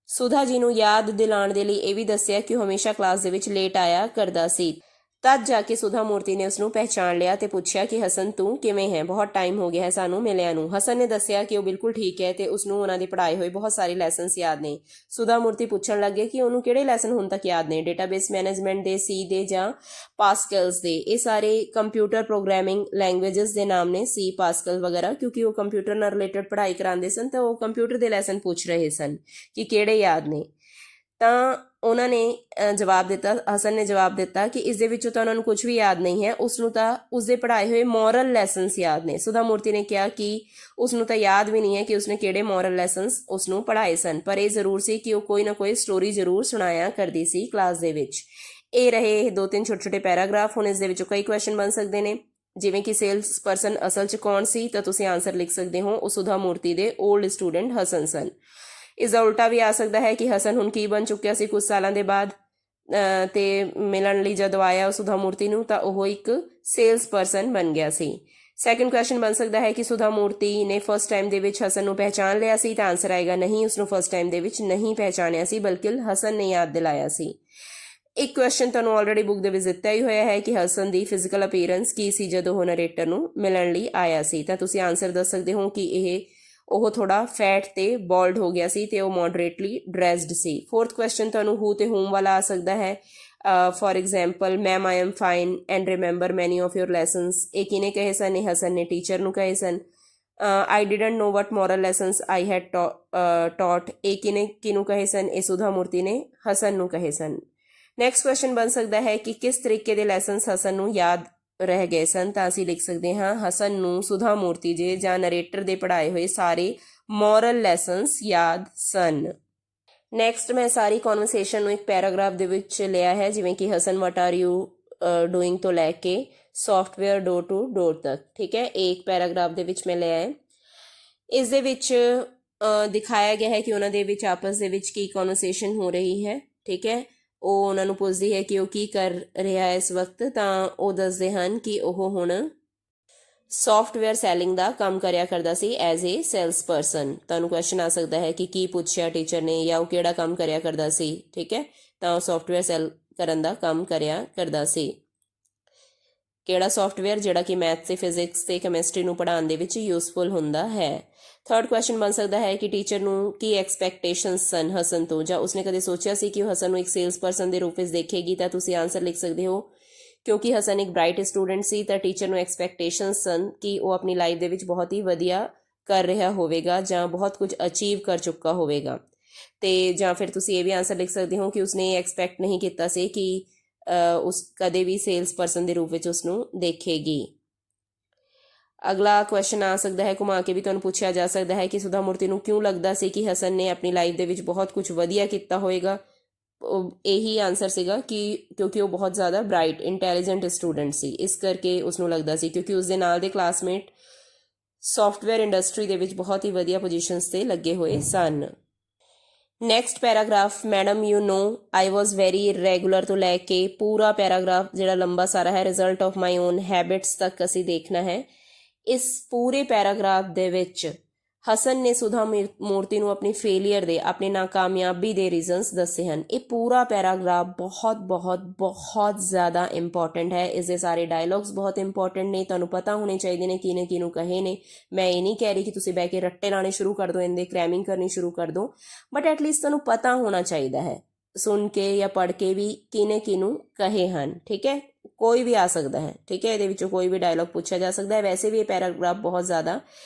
Speaker 1: ਸੁਧਾ ਜੀ ਨੂੰ ਯਾਦ ਦਿਲਾਉਣ ਦੇ ਲਈ ਇਹ ਵੀ ਦੱਸਿਆ ਕਿ ਉਹ ਹਮੇਸ਼ਾ ਕਲਾਸ ਦੇ ਵਿੱਚ ਲੇਟ ਆਇਆ ਕਰਦਾ ਸੀ। तद जाके सुधा मूर्ति ने उसनों पहचान लिया ते पूछया कि हसन तू किवें है, बहुत टाइम हो गया है सानू मिलिया नू। हसन ने दस्सिया कि वो बिल्कुल ठीक है ते उसनों उन्हां दे पढ़ाए हुए बहुत सारे लैसनस याद ने। सुधा मूर्ति पूछण लग गए कि उन्होंने किहड़े लैसन हुण तक याद ने, डेटाबेस मैनेजमेंट दे, सी दे जां पास्कल्स दे। ये सारे कंप्यूटर प्रोग्रामिंग लैंग्वेजेस दे नाम ने, सी पास्कल वगैरह, क्योंकि वो कंप्यूटर नाल रिलेटेड पढ़ाई करांदे सन तो वो कंप्यूटर दे लैसन पूछ रहे सन कि किहड़े याद ने। ਤਾਂ ਉਹਨਾਂ ਨੇ ਜਵਾਬ ਦਿੱਤਾ, ਹਸਨ ਨੇ ਜਵਾਬ ਦਿੱਤਾ ਕਿ ਇਸ ਦੇ ਵਿੱਚੋਂ ਤਾਂ ਉਹਨਾਂ ਨੂੰ ਕੁਝ ਵੀ ਯਾਦ ਨਹੀਂ ਹੈ, ਉਸਨੂੰ ਤਾਂ ਉਸਦੇ ਪੜ੍ਹਾਏ ਹੋਏ ਮੋਰਲ ਲੈਸਨਸ ਯਾਦ ਨੇ। ਸੁਧਾ ਮੂਰਤੀ ਨੇ ਕਿਹਾ ਕਿ ਉਸਨੂੰ ਤਾਂ ਯਾਦ ਵੀ ਨਹੀਂ ਹੈ ਕਿ ਉਸਨੇ ਕਿਹੜੇ ਮੋਰਲ ਲੈਸਨਸ ਉਸਨੂੰ ਪੜ੍ਹਾਏ ਸਨ, ਪਰ ਇਹ ਜ਼ਰੂਰ ਸੀ ਕਿ ਉਹ ਕੋਈ ਨਾ ਕੋਈ ਸਟੋਰੀ ਜ਼ਰੂਰ ਸੁਣਾਇਆ ਕਰਦੀ ਸੀ ਕਲਾਸ ਦੇ ਵਿੱਚ। ਇਹ ਰਹੇ 2-3 ਛੋਟੇ-ਛੋਟੇ ਪੈਰਾਗ੍ਰਾਫ। ਹੁਣ ਇਸ ਦੇ ਵਿੱਚੋਂ ਕਈ ਕੁਐਸਚਨ ਬਣ ਸਕਦੇ ਨੇ, ਜਿਵੇਂ ਕਿ ਸੇਲਸ ਪਰਸਨ ਅਸਲ 'ਚ ਕੌਣ ਸੀ, ਤਾਂ ਤੁਸੀਂ ਆਨਸਰ ਲਿਖ ਸਕਦੇ ਹੋ ਉਹ ਸੁਧਾ ਮੂਰਤੀ ਦੇ ਓਲਡ ਸਟੂਡੈਂਟ ਹਸਨ ਸਨ। ਇਸਦਾ ਉਲਟਾ ਵੀ ਆ ਸਕਦਾ ਹੈ ਕਿ ਹਸਨ ਹੁਣ ਕੀ ਬਣ ਚੁੱਕਿਆ ਸੀ ਕੁਝ ਸਾਲਾਂ ਦੇ ਬਾਅਦ, ਤੇ ਮਿਲਣ ਲਈ ਜਦੋਂ ਆਇਆ ਸੁਧਾ ਮੂਰਤੀ ਨੂੰ ਤਾਂ ਉਹ ਇੱਕ ਸੇਲਸ ਪਰਸਨ ਬਣ ਗਿਆ ਸੀ। ਸੈਕੰਡ ਕੁਐਸਚਨ ਬਣ ਸਕਦਾ ਹੈ ਕਿ ਸੁਧਾ ਮੂਰਤੀ ਨੇ ਫਸਟ ਟਾਈਮ ਦੇ ਵਿੱਚ ਹਸਨ ਨੂੰ ਪਹਿਚਾਨ ਲਿਆ ਸੀ, ਤਾਂ ਆਨਸਰ ਆਏਗਾ ਨਹੀਂ, ਉਸਨੂੰ ਫਸਟ ਟਾਈਮ ਦੇ ਵਿੱਚ ਨਹੀਂ ਪਹਿਚਾਣਿਆ ਸੀ ਬਲਕਿ ਹਸਨ ਨੇ ਯਾਦ ਦਿਲਾਇਆ ਸੀ। ਇੱਕ ਕੁਐਸਚਨ ਤੁਹਾਨੂੰ ਆਲਰੇਡੀ ਬੁੱਕ ਦੇ ਵਿੱਚ ਦਿੱਤਾ ਹੀ ਹੋਇਆ ਹੈ ਕਿ ਹਸਨ ਦੀ ਫਿਜ਼ੀਕਲ ਅਪੀਅਰੈਂਸ ਕੀ ਸੀ ਜਦੋਂ ਉਹ ਨਰੇਟਰ ਨੂੰ ਮਿਲਣ ਲਈ ਆਇਆ ਸੀ, ਤਾਂ ਤੁਸੀਂ ਆਨਸਰ ਦੱਸ ਸਕਦੇ ਹੋ ਕਿ ਉਹ ਥੋੜਾ ਫੈਟ ਤੇ ਬੋਲਡ ਹੋ ਗਿਆ ਸੀ ਤੇ ਉਹ ਮੋਡਰੇਟਲੀ ਡਰੈਸਡ ਸੀ। ਫੋਰਥ ਕੁਐਸਚਨ ਤੁਹਾਨੂੰ ਹੂ ਤੇ ਹੂਮ ਵਾਲਾ ਆ ਸਕਦਾ ਹੈ। For example, ma'am I am fine and remember many of your lessons, ये किने कहे सन, हसन ने टीचर ਨੂੰ ਕਹੇ ਸਨ। I didn't know what moral lessons I had taught, ਇਹ ਕਿਨੂੰ ਕਹੇ ਸਨ, ਇਹ ਸੁਧਾ ਮੂਰਤੀ ਨੇ ਹਸਨ ਨੂੰ ਕਹੇ ਸਨ। ਨੈਕਸਟ ਕੁਐਸਚਨ ਬਣ ਸਕਦਾ ਹੈ ਕਿ ਕਿਸ ਤਰੀਕੇ ਦੇ ਲੈਸਨਸ ਹਸਨ ਨੂੰ ਯਾਦ ਰਹਿ ਗਏ ਸਨ, ਤਾਂ ਅਸੀਂ ਲਿਖ ਸਕਦੇ ਹਾਂ ਹਸਨ ਨੂੰ ਸੁਧਾ ਮੂਰਤੀ ਜੇ ਜਾਂ ਨਰੇਟਰ ਦੇ ਪੜ੍ਹਾਏ ਹੋਏ ਸਾਰੇ ਮੋਰਲ ਲੈਸਨਸ ਯਾਦ ਸਨ। ਨੈਕਸਟ ਮੈਂ ਸਾਰੀ ਕਨਵਰਸੇਸ਼ਨ ਨੂੰ ਇੱਕ ਪੈਰਾਗ੍ਰਾਫ ਦੇ ਵਿੱਚ ਲਿਆ ਹੈ, ਜਿਵੇਂ ਕਿ Hasan what are you doing ਤੋਂ ਲੈ ਕੇ ਸੌਫਟਵੇਅਰ ਡੋਰ ਟੂ ਡੋਰ ਤੱਕ, ਠੀਕ ਹੈ। ਇਹ ਇੱਕ ਪੈਰਾਗ੍ਰਾਫ ਦੇ ਵਿੱਚ ਮੈਂ ਲਿਆ ਹੈ। ਇਸ ਦੇ ਵਿੱਚ ਦਿਖਾਇਆ ਗਿਆ ਹੈ ਕਿ ਉਹਨਾਂ ਦੇ ਵਿੱਚ ਆਪਸ ਦੇ ਵਿੱਚ ਕੀ ਕਨਵਰਸੇਸ਼ਨ ਹੋ ਰਹੀ ਹੈ, ਠੀਕ ਹੈ। ਉਹ ਉਹਨਾਂ ਨੂੰ ਪੁੱਛਦੀ ਹੈ ਕਿ ਉਹ ਕੀ ਕਰ ਰਿਹਾ ਇਸ ਵਕਤ, ਤਾਂ ਉਹ ਦੱਸਦੇ ਹਨ ਕਿ ਉਹ ਹੁਣ ਸੌਫਟਵੇਅਰ ਸੈਲਿੰਗ ਦਾ ਕੰਮ ਕਰਿਆ ਕਰਦਾ ਸੀ ਐਜ਼ ਏ ਸੇਲਸ ਪਰਸਨ। ਤੁਹਾਨੂੰ ਕੁਐਸਚਨ ਆ ਸਕਦਾ ਹੈ ਕਿ ਕੀ ਪੁੱਛਿਆ ਟੀਚਰ ਨੇ ਜਾਂ ਉਹ ਕਿਹੜਾ ਕੰਮ ਕਰਿਆ ਕਰਦਾ ਸੀ, ਠੀਕ ਹੈ। ਤਾਂ ਉਹ ਸੌਫਟਵੇਅਰ ਸੈਲ ਕਰਨ ਦਾ ਕੰਮ ਕਰਿਆ ਕਰਦਾ ਸੀ। ਕਿਹੜਾ ਸੌਫਟਵੇਅਰ, ਜਿਹੜਾ ਕਿ ਮੈਥ ਤੇ ਫਿਜ਼ਿਕਸ ਤੇ ਕੈਮਿਸਟਰੀ ਨੂੰ ਪੜ੍ਹਾਉਣ ਦੇ ਵਿੱਚ ਯੂਜ਼ਫੁਲ ਹੁੰਦਾ ਹੈ। ਥਰਡ ਕੁਐਸਚਨ ਬਣ ਸਕਦਾ ਹੈ ਕਿ ਟੀਚਰ ਨੂੰ ਕੀ ਐਕਸਪੈਕਟੇਸ਼ਨਸ ਸਨ ਹਸਨ ਤੋਂ, ਜਾਂ ਉਸਨੇ ਕਦੇ ਸੋਚਿਆ ਸੀ ਕਿ ਉਹ ਹਸਨ ਨੂੰ ਇੱਕ ਸੇਲਸ ਪਰਸਨ ਦੇ ਰੂਪ ਵਿੱਚ ਦੇਖੇਗੀ, ਤਾਂ ਤੁਸੀਂ ਆਨਸਰ ਲਿਖ ਸਕਦੇ ਹੋ ਕਿਉਂਕਿ ਹਸਨ ਇੱਕ ਬ੍ਰਾਈਟ ਸਟੂਡੈਂਟ ਸੀ ਤਾਂ ਟੀਚਰ ਨੂੰ ਐਕਸਪੈਕਟੇਸ਼ਨਸ ਸਨ ਕਿ ਉਹ ਆਪਣੀ ਲਾਈਫ ਦੇ ਵਿੱਚ ਬਹੁਤ ਹੀ ਵਧੀਆ ਕਰ ਰਿਹਾ ਹੋਵੇਗਾ ਜਾਂ ਬਹੁਤ ਕੁਝ ਅਚੀਵ ਕਰ ਚੁੱਕਾ ਹੋਵੇਗਾ। ਤੇ ਜਾਂ ਫਿਰ ਤੁਸੀਂ ਇਹ ਵੀ ਆਨਸਰ ਲਿਖ ਸਕਦੇ ਹੋ ਕਿ ਉਸਨੇ ਐਕਸਪੈਕਟ ਨਹੀਂ ਕੀਤਾ ਸੀ ਕਿ ਉਸ ਕਦੇ ਵੀ ਸੇਲਸ ਪਰਸਨ ਦੇ ਰੂਪ ਵਿੱਚ ਉਸਨੂੰ ਦੇਖੇਗੀ। ਅਗਲਾ ਕੁਐਸਚਨ ਆ ਸਕਦਾ ਹੈ, ਘੁਮਾ ਕੇ ਵੀ ਤੁਹਾਨੂੰ ਪੁੱਛਿਆ ਜਾ ਸਕਦਾ ਹੈ ਕਿ ਸੁਧਾ ਮੂਰਤੀ ਨੂੰ ਕਿਉਂ ਲੱਗਦਾ ਸੀ ਕਿ ਹਸਨ ਨੇ ਆਪਣੀ ਲਾਈਫ ਦੇ ਵਿੱਚ ਬਹੁਤ ਕੁਝ ਵਧੀਆ ਕੀਤਾ ਹੋਵੇਗਾ। ਇਹੀ ਆਨਸਰ ਸੀਗਾ ਕਿ ਕਿਉਂਕਿ ਉਹ ਬਹੁਤ ਜ਼ਿਆਦਾ ਬ੍ਰਾਈਟ ਇੰਟੈਲੀਜੈਂਟ ਸਟੂਡੈਂਟ ਸੀ, ਇਸ ਕਰਕੇ ਉਸਨੂੰ ਲੱਗਦਾ ਸੀ ਕਿਉਂਕਿ ਉਸਦੇ ਨਾਲ ਦੇ ਕਲਾਸਮੇਟ ਸੌਫਟਵੇਅਰ ਇੰਡਸਟਰੀ ਦੇ ਵਿੱਚ ਬਹੁਤ ਹੀ ਵਧੀਆ ਪੋਜੀਸ਼ਨਸ 'ਤੇ ਲੱਗੇ ਹੋਏ ਸਨ। Next paragraph, madam you know I was very irregular ਤੋਂ ਲੈ ਕੇ ਪੂਰਾ ਪੈਰਾਗ੍ਰਾਫ ਜਿਹੜਾ ਲੰਬਾ ਸਾਰਾ ਹੈ result of my own habits ਤੱਕ ਅਸੀਂ ਦੇਖਣਾ ਹੈ। ਇਸ ਪੂਰੇ ਪੈਰਾਗ੍ਰਾਫ ਦੇ ਵਿੱਚ ਹਸਨ ਨੇ ਸੁਧਾ ਮੂਰਤੀ ਨੂੰ ਆਪਣੀ ਫੇਲੀਅਰ ਦੇ, ਆਪਣੀ ਨਾਕਾਮਯਾਬੀ ਦੇ ਰੀਜ਼ਨਸ ਦੱਸੇ ਹਨ। ਇਹ ਪੂਰਾ ਪੈਰਾਗ੍ਰਾਫ ਬਹੁਤ ਬਹੁਤ ਬਹੁਤ ਜ਼ਿਆਦਾ ਇੰਪੋਰਟੈਂਟ ਹੈ। ਇਸ ਦੇ ਸਾਰੇ ਡਾਇਲੌਗਸ ਬਹੁਤ ਇੰਪੋਰਟੈਂਟ ਨੇ, ਤੁਹਾਨੂੰ ਪਤਾ ਹੋਣੇ ਚਾਹੀਦੇ ਨੇ ਕਿਹਨੇ ਕਿਹਨੂੰ ਕਹੇ ਨੇ। ਮੈਂ ਇਹ ਨਹੀਂ ਕਹਿ ਰਹੀ ਕਿ ਤੁਸੀਂ ਬਹਿ ਕੇ ਰੱਟੇ ਲਾਣੇ ਸ਼ੁਰੂ ਕਰ ਦਿਓ, ਇਹਦੇ ਕ੍ਰੈਮਿੰਗ ਕਰਨੀ ਸ਼ੁਰੂ ਕਰ ਦਿਓ, ਬਟ ਐਟਲੀਸਟ ਤੁਹਾਨੂੰ ਪਤਾ ਹੋਣਾ ਚਾਹੀਦਾ ਹੈ ਸੁਣ ਕੇ ਜਾਂ ਪੜ੍ਹ ਕੇ ਵੀ ਕਿਹਨੇ ਕਿਹਨੂੰ ਕਹੇ ਹਨ, ਠੀਕ ਹੈ। ਕੋਈ ਵੀ ਆ ਸਕਦਾ ਹੈ, ਠੀਕ ਹੈ, ਇਹਦੇ ਵਿੱਚੋਂ ਕੋਈ ਵੀ ਡਾਇਲੌਗ ਪੁੱਛਿਆ ਜਾ ਸਕਦਾ ਹੈ। ਵੈਸੇ ਵੀ ਇਹ ਪੈਰਾਗ੍ਰਾਫ ਬਹੁਤ ਜ਼ਿਆਦਾ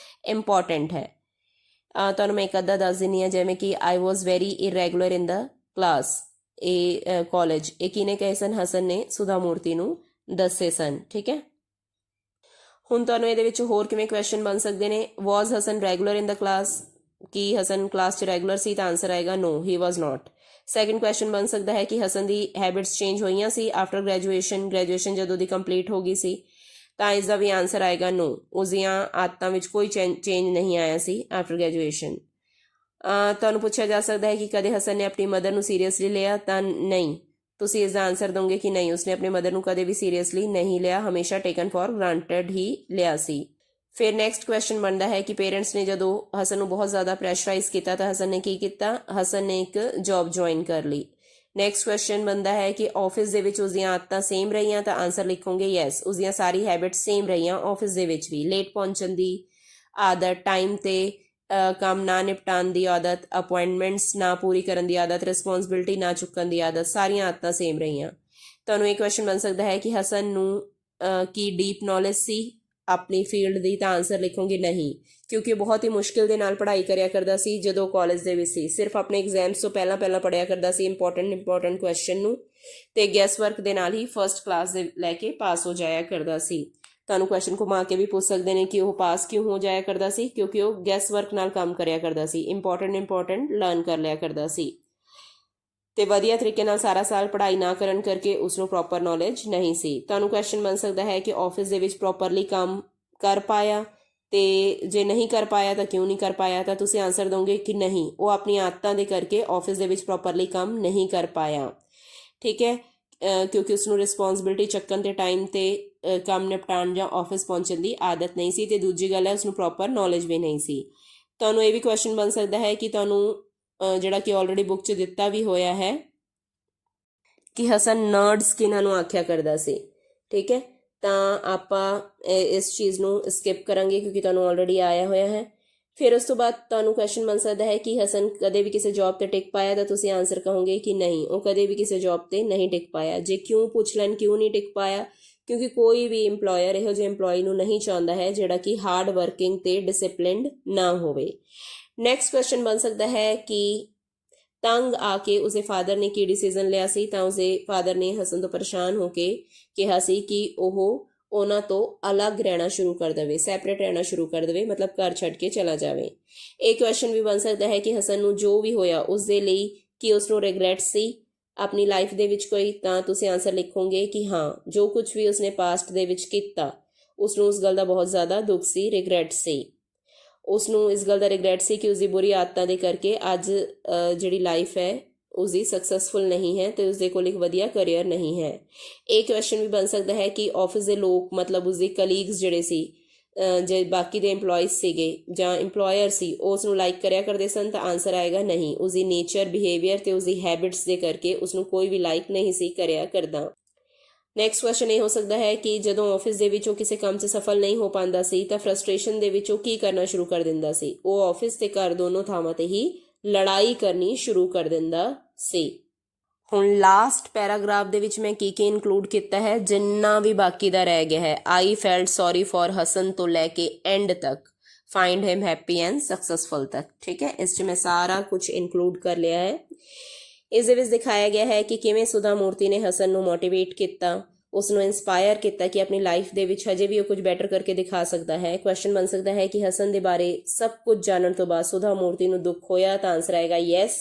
Speaker 1: ਇੰਪੋਰਟੈਂਟ ਹੈ। ਤੁਹਾਨੂੰ ਮੈਂ ਇੱਕ ਅੱਧਾ ਦੱਸ ਦਿੰਦੀ ਹਾਂ, ਜਿਵੇਂ ਕਿ ਆਈ was very irregular in the class, ਇਹ ਕਾਲਜ, ਇਹ ਕਿਹਨੇ ਕਹੇ ਸਨ, ਹਸਨ ਨੇ ਸੁਧਾ ਮੂਰਤੀ ਨੂੰ ਦੱਸੇ ਸਨ, ਠੀਕ ਹੈ। ਹੁਣ ਤੁਹਾਨੂੰ ਇਹਦੇ ਵਿੱਚ ਹੋਰ ਕਿਵੇਂ ਕੁਐਸਚਨ ਬਣ ਸਕਦੇ ਨੇ। ਵਾਜ਼ ਹਸਨ ਰੈਗੂਲਰ ਇਨ ਦਾ ਕਲਾਸ, ਕੀ ਹਸਨ ਕਲਾਸ 'ਚ ਰੈਗੂਲਰ ਸੀ, ਤਾਂ ਆਨਸਰ ਆਏਗਾ ਨੋ, ਹੀ ਵਾਜ਼ ਨਾਟ। ਸੈਕਿੰਡ ਕੁਐਸਚਨ ਬਣ ਸਕਦਾ ਹੈ ਕਿ ਹਸਨ ਦੀ ਹੈਬਿਟਸ ਚੇਂਜ ਹੋਈਆਂ ਸੀ ਆਫਟਰ ਗ੍ਰੈਜੂਏਸ਼ਨ ਜਦੋਂ ਦੀ ਕੰਪਲੀਟ ਹੋ ਗਈ ਸੀ, ਤਾਂ ਇਸ ਦਾ ਵੀ ਆਨਸਰ ਆਏਗਾ ਨੋ, ਉਸਦੀਆਂ ਆਦਤਾਂ ਵਿੱਚ ਕੋਈ ਚੇਂਜ ਨਹੀਂ ਆਇਆ ਸੀ ਆਫਟਰ ਗ੍ਰੈਜੂਏਸ਼ਨ। ਤੁਹਾਨੂੰ ਪੁੱਛਿਆ ਜਾ ਸਕਦਾ ਹੈ ਕਿ ਕਦੇ ਹਸਨ ਨੇ ਆਪਣੀ ਮਦਰ ਨੂੰ ਸੀਰੀਅਸਲੀ ਲਿਆ, ਤਾਂ ਨਹੀਂ, ਤੁਸੀਂ ਇਸ ਦਾ ਆਨਸਰ ਦੋਗੇ ਕਿ ਨਹੀਂ, ਉਸਨੇ ਆਪਣੇ ਮਦਰ ਨੂੰ ਕਦੇ ਵੀ ਸੀਰੀਅਸਲੀ ਨਹੀਂ ਲਿਆ, ਹਮੇਸ਼ਾ ਟੇਕਨ ਫॉर ਗ੍ਰਾਂਟਡ ਹੀ ਲਿਆ ਸੀ। ਫਿਰ ਨੈਕਸਟ ਕੁਐਸਚਨ ਬਣਦਾ ਹੈ ਕਿ ਪੇਰੈਂਟਸ ਨੇ ਜਦੋਂ ਹਸਨ ਨੂੰ ਬਹੁਤ ਜ਼ਿਆਦਾ ਪ੍ਰੈਸ਼ਰਾਈਜ਼ ਕੀਤਾ ਤਾਂ ਹਸਨ ਨੇ ਕੀ ਕੀਤਾ, ਹਸਨ ਨੇ ਇੱਕ ਜੌਬ ਜੁਆਇਨ ਕਰ ਲਈ। ਨੈਕਸਟ ਕੁਐਸਚਨ ਬਣਦਾ ਹੈ ਕਿ ਆਫਿਸ ਦੇ ਵਿੱਚ ਉਸਦੀਆਂ ਆਦਤਾਂ ਸੇਮ ਰਹੀਆਂ, ਤਾਂ ਆਨਸਰ ਲਿਖੋਗੇ ਯੈਸ, ਉਸਦੀਆਂ ਸਾਰੀ ਹੈਬਿਟਸ ਸੇਮ ਰਹੀਆਂ ਆਫਿਸ ਦੇ ਵਿੱਚ ਵੀ। ਲੇਟ ਪਹੁੰਚਣ ਦੀ ਆਦਤ, ਟਾਈਮ ਤੇ ਕੰਮ ਨਾ ਨਿਪਟਾਉਣ ਦੀ ਆਦਤ, ਅਪਾਇੰਟਮੈਂਟਸ ਨਾ ਪੂਰੀ ਕਰਨ ਦੀ ਆਦਤ, ਰਿਸਪੌਂਸਿਬਿਲਿਟੀ ਨਾ ਚੁੱਕਣ ਦੀ ਆਦਤ, ਸਾਰੀਆਂ ਆਦਤਾਂ ਸੇਮ ਰਹੀਆਂ। ਤੁਹਾਨੂੰ ਇਹ ਕੁਐਸਚਨ ਬਣ ਸਕਦਾ ਹੈ ਕਿ ਹਸਨ ਨੂੰ ਕੀ ਡੀਪ ਨੌਲੇਜ ਸੀ ਆਪਣੀ ਫੀਲਡ ਦੀ, ਤਾਂ ਆਨਸਰ ਲਿਖੋਗੇ ਨਹੀਂ, ਕਿਉਂਕਿ ਬਹੁਤ ਹੀ ਮੁਸ਼ਕਿਲ ਦੇ ਨਾਲ ਪੜ੍ਹਾਈ ਕਰਿਆ ਕਰਦਾ ਸੀ ਜਦੋਂ ਕਾਲਜ ਦੇ ਵਿੱਚ ਸੀ। ਸਿਰਫ ਆਪਣੇ ਐਗਜ਼ਾਮਸ ਤੋਂ ਪਹਿਲਾਂ ਪੜ੍ਹਿਆ ਕਰਦਾ ਸੀ ਇੰਪੋਰਟੈਂਟ ਕੁਐਸਚਨ ਨੂੰ, ਤੇ ਗੈਸ ਵਰਕ ਦੇ ਨਾਲ ਹੀ ਫਸਟ ਕਲਾਸ ਦੇ ਲੈ ਕੇ ਪਾਸ ਹੋ ਜਾਇਆ ਕਰਦਾ ਸੀ। ਤੁਹਾਨੂੰ ਕੁਐਸਚਨ ਘੁਮਾ ਕੇ ਵੀ ਪੁੱਛ ਸਕਦੇ ਨੇ ਕਿ ਉਹ ਪਾਸ ਕਿਉਂ ਹੋ ਜਾਇਆ ਕਰਦਾ ਸੀ, ਕਿਉਂਕਿ ਉਹ ਗੈਸ ਵਰਕ ਨਾਲ ਕੰਮ ਕਰਿਆ ਕਰਦਾ ਸੀ, ਇੰਪੋਰਟੈਂਟ ਲਰਨ ਕਰ ਲਿਆ ਕਰਦਾ ਸੀ, ਤੇ ਵਧੀਆ ਤਰੀਕੇ ਨਾਲ ਸਾਰਾ ਸਾਲ ਪੜ੍ਹਾਈ ਨਾ ਕਰਨ ਕਰਕੇ ਉਸਨੂੰ ਪ੍ਰੋਪਰ ਨੌਲੇਜ ਨਹੀਂ ਸੀ। ਤੁਹਾਨੂੰ ਕੁਐਸਚਨ ਬਣ ਸਕਦਾ ਹੈ ਕਿ ਆਫਿਸ ਦੇ ਵਿੱਚ ਪ੍ਰੋਪਰਲੀ ਕੰਮ ਕਰ ਪਾਇਆ, ਤੇ ਜੇ ਨਹੀਂ ਕਰ ਪਾਇਆ ਤਾਂ ਕਿਉਂ ਨਹੀਂ ਕਰ ਪਾਇਆ, ਤਾਂ ਤੁਸੀਂ ਆਨਸਰ ਦੋਗੇ ਕਿ ਨਹੀਂ, ਉਹ ਆਪਣੀਆਂ ਆਦਤਾਂ ਦੇ ਕਰਕੇ ਆਫਿਸ ਦੇ ਵਿੱਚ ਪ੍ਰੋਪਰਲੀ ਕੰਮ ਨਹੀਂ ਕਰ ਪਾਇਆ। ਠੀਕ ਹੈ, ਕਿਉਂਕਿ ਉਸਨੂੰ ਰਿਸਪੌਂਸਿਬਿਲਿਟੀ ਚੱਕਣ ਤੇ ਟਾਈਮ ਤੇ ਕੰਮ ਨਿਪਟਾਉਣ ਜਾਂ ਆਫਿਸ ਪਹੁੰਚਣ ਦੀ ਆਦਤ ਨਹੀਂ ਸੀ, ਤੇ ਦੂਜੀ ਗੱਲ ਹੈ ਉਸਨੂੰ ਪ੍ਰੋਪਰ ਨੌਲੇਜ ਵੀ ਨਹੀਂ ਸੀ। ਤੁਹਾਨੂੰ ਇਹ ਵੀ ਕੁਐਸਚਨ ਬਣ ਸਕਦਾ ਹੈ ਕਿ ਤੁਹਾਨੂੰ ਜਿਹੜਾ ਕਿ ਆਲਰੇਡੀ ਬੁੱਕ 'ਚ ਦਿੱਤਾ ਵੀ ਹੋਇਆ ਹੈ ਕਿ ਹਸਨ ਨਰਡਸ ਕਿਹਨਾਂ ਨੂੰ ਆਖਿਆ ਕਰਦਾ ਸੀ। ਠੀਕ ਹੈ, ਤਾਂ ਆਪਾਂ ਇਸ ਚੀਜ਼ ਨੂੰ ਸਕਿਪ ਕਰਾਂਗੇ ਕਿਉਂਕਿ ਤੁਹਾਨੂੰ ਆਲਰੇਡੀ ਆਇਆ ਹੋਇਆ ਹੈ। ਫਿਰ ਉਸ ਤੋਂ ਬਾਅਦ ਤੁਹਾਨੂੰ ਕੁਐਸਚਨ ਬਣ ਸਕਦਾ ਹੈ ਕਿ ਹਸਨ ਕਦੇ ਵੀ ਕਿਸੇ ਜੌਬ ਤੇ ਟਿਕ ਪਾਇਆ, ਤਾਂ ਤੁਸੀਂ ਆਨਸਰ ਕਹੋਗੇ ਕਿ ਨਹੀਂ, ਉਹ ਕਦੇ ਵੀ ਕਿਸੇ ਜੌਬ ਤੇ ਨਹੀਂ ਟਿਕ ਪਾਇਆ। ਜੇ ਕਿਉਂ ਪੁੱਛ ਲੈਣ ਕਿਉਂ ਨਹੀਂ ਟਿਕ ਪਾਇਆ, ਕਿਉਂਕਿ ਕੋਈ ਵੀ ਇੰਪਲੋਇਰ ਇਹੋ ਜਿਹੇ ਇੰਪਲੋਈ ਨੂੰ ਨਹੀਂ ਚਾਹੁੰਦਾ ਹੈ ਜਿਹੜਾ ਕਿ ਹਾਰਡ ਵਰਕਿੰਗ ਤੇ ਡਿਸਿਪਲਿਨਡ ਨਾ ਹੋਵੇ। ਨੈਕਸਟ ਕੁਐਸਚਨ ਬਣ ਸਕਦਾ ਹੈ ਕਿ ਤੰਗ ਆ ਕੇ ਉਸਦੇ ਫਾਦਰ ਨੇ ਕੀ ਡਿਸੀਜ਼ਨ ਲਿਆ ਸੀ, ਤਾਂ ਉਸਦੇ ਫਾਦਰ ਨੇ ਹਸਨ ਤੋਂ ਪਰੇਸ਼ਾਨ ਹੋ ਕੇ ਕਿਹਾ ਸੀ ਕਿ ਉਹ ਉਹਨਾਂ ਤੋਂ ਅਲੱਗ ਰਹਿਣਾ ਸ਼ੁਰੂ ਕਰ ਦੇਵੇ, ਸੈਪਰੇਟ ਰਹਿਣਾ ਸ਼ੁਰੂ ਕਰ ਦੇਵੇ, ਮਤਲਬ ਘਰ ਛੱਡ ਕੇ ਚਲਾ ਜਾਵੇ। ਇਹ ਕੁਐਸਚਨ ਵੀ ਬਣ ਸਕਦਾ ਹੈ ਕਿ ਹਸਨ ਨੂੰ ਜੋ ਵੀ ਹੋਇਆ ਉਸਦੇ ਲਈ ਕੀ ਉਸਨੂੰ ਰਿਗਰੈਟ ਸੀ ਆਪਣੀ ਲਾਈਫ ਦੇ ਵਿੱਚ ਕੋਈ, ਤਾਂ ਤੁਸੀਂ ਆਨਸਰ ਲਿਖੋਗੇ ਕਿ ਹਾਂ, ਜੋ ਕੁਝ ਵੀ ਉਸਨੇ ਪਾਸਟ ਦੇ ਵਿੱਚ ਕੀਤਾ ਉਸਨੂੰ ਉਸ ਗੱਲ ਦਾ ਬਹੁਤ ਜ਼ਿਆਦਾ ਦੁੱਖ ਸੀ, ਰਿਗਰੈਟ ਸੀ। ਉਸਨੂੰ ਇਸ ਗੱਲ ਦਾ ਰਿਗਰੈਟ ਸੀ ਕਿ ਉਸਦੀ ਬੁਰੀ ਆਦਤਾਂ ਦੇ ਕਰਕੇ ਅੱਜ ਜਿਹੜੀ ਲਾਈਫ ਹੈ ਉਸਦੀ ਸਕਸੈਸਫੁਲ ਨਹੀਂ ਹੈ, ਤੇ ਉਸਦੇ ਕੋਲ ਇੱਕ ਵਧੀਆ ਕਰੀਅਰ ਨਹੀਂ ਹੈ। ਇਹ ਕੁਐਸਚਨ ਵੀ ਬਣ ਸਕਦਾ ਹੈ ਕਿ ਆਫਿਸ ਦੇ ਲੋਕ, ਮਤਲਬ ਉਸਦੇ ਕਲੀਗਸ ਜਿਹੜੇ ਸੀ, ਜੇ ਬਾਕੀ ਦੇ ਇੰਪਲੋਇਜ਼ ਸੀਗੇ ਜਾਂ ਇੰਪਲੋਇਰ ਸੀ, ਉਹ ਉਸਨੂੰ ਲਾਈਕ ਕਰਿਆ ਕਰਦੇ ਸਨ, ਤਾਂ ਆਨਸਰ ਆਏਗਾ ਨਹੀਂ, ਉਸਦੀ ਨੇਚਰ, ਬਿਹੇਵੀਅਰ ਤੇ ਉਸਦੀ ਹੈਬਿਟਸ ਦੇ ਕਰਕੇ ਉਸਨੂੰ ਕੋਈ ਵੀ ਲਾਈਕ ਨਹੀਂ ਸੀ ਕਰਿਆ ਕਰਦਾ। ਨੈਕਸਟ ਕੁਐਸਚਨ ਇਹ ਹੋ ਸਕਦਾ ਹੈ ਕਿ ਜਦੋਂ ਆਫਿਸ ਦੇ ਵਿੱਚ ਉਹ ਕਿਸੇ ਕੰਮ 'ਚ ਸਫਲ ਨਹੀਂ ਹੋ ਪਾਉਂਦਾ ਸੀ, ਤਾਂ ਫਰਸਟ੍ਰੇਸ਼ਨ ਦੇ ਵਿੱਚ ਉਹ ਕੀ ਕਰਨਾ ਸ਼ੁਰੂ ਕਰ ਦਿੰਦਾ ਸੀ, ਉਹ ਆਫਿਸ ਤੇ ਘਰ ਦੋਨੋਂ ਥਾਵਾਂ ਤੇ ਹੀ ਲੜਾਈ ਕਰਨੀ ਸ਼ੁਰੂ ਕਰ ਦਿੰਦਾ ਸੀ। ਹੁਣ ਲਾਸਟ ਪੈਰਾਗ੍ਰਾਫ ਦੇ ਵਿੱਚ ਮੈਂ ਕੀ ਇਨਕਲੂਡ ਕੀਤਾ ਹੈ, ਜਿੰਨਾ ਵੀ ਬਾਕੀ ਦਾ ਰਹਿ ਗਿਆ ਹੈ, I felt sorry for Hasan ਤੋਂ ਲੈ ਕੇ ਐਂਡ ਤੱਕ, find him happy and successful ਤੱਕ। ਠੀਕ ਹੈ, ਇਸ 'ਚ ਮੈਂ ਸਾਰਾ ਕੁਝ ਇਨਕਲੂਡ ਕਰ ਲਿਆ ਹੈ। ਇਸ ਦੇ ਵਿੱਚ ਦਿਖਾਇਆ ਗਿਆ ਹੈ ਕਿ ਕਿਵੇਂ ਸੁਧਾ ਮੂਰਤੀ ਨੇ ਹਸਨ ਨੂੰ ਮੋਟੀਵੇਟ ਕੀਤਾ, ਉਸ ਨੂੰ ਇਨਸਪਾਇਰ ਕੀਤਾ ਕਿ ਆਪਣੀ ਲਾਈਫ ਦੇ ਵਿੱਚ ਹਜੇ ਵੀ ਉਹ ਕੁਝ ਬੈਟਰ ਕਰਕੇ ਦਿਖਾ ਸਕਦਾ ਹੈ। ਕੁਐਸਚਨ ਬਣ ਸਕਦਾ ਹੈ ਕਿ ਹਸਨ ਦੇ ਬਾਰੇ ਸਭ ਕੁਝ ਜਾਣਨ ਤੋਂ ਬਾਅਦ ਸੁਧਾ ਮੂਰਤੀ ਨੂੰ ਦੁੱਖ ਹੋਇਆ, ਤਾਂ ਆਨਸਰ ਆਏਗਾ yes,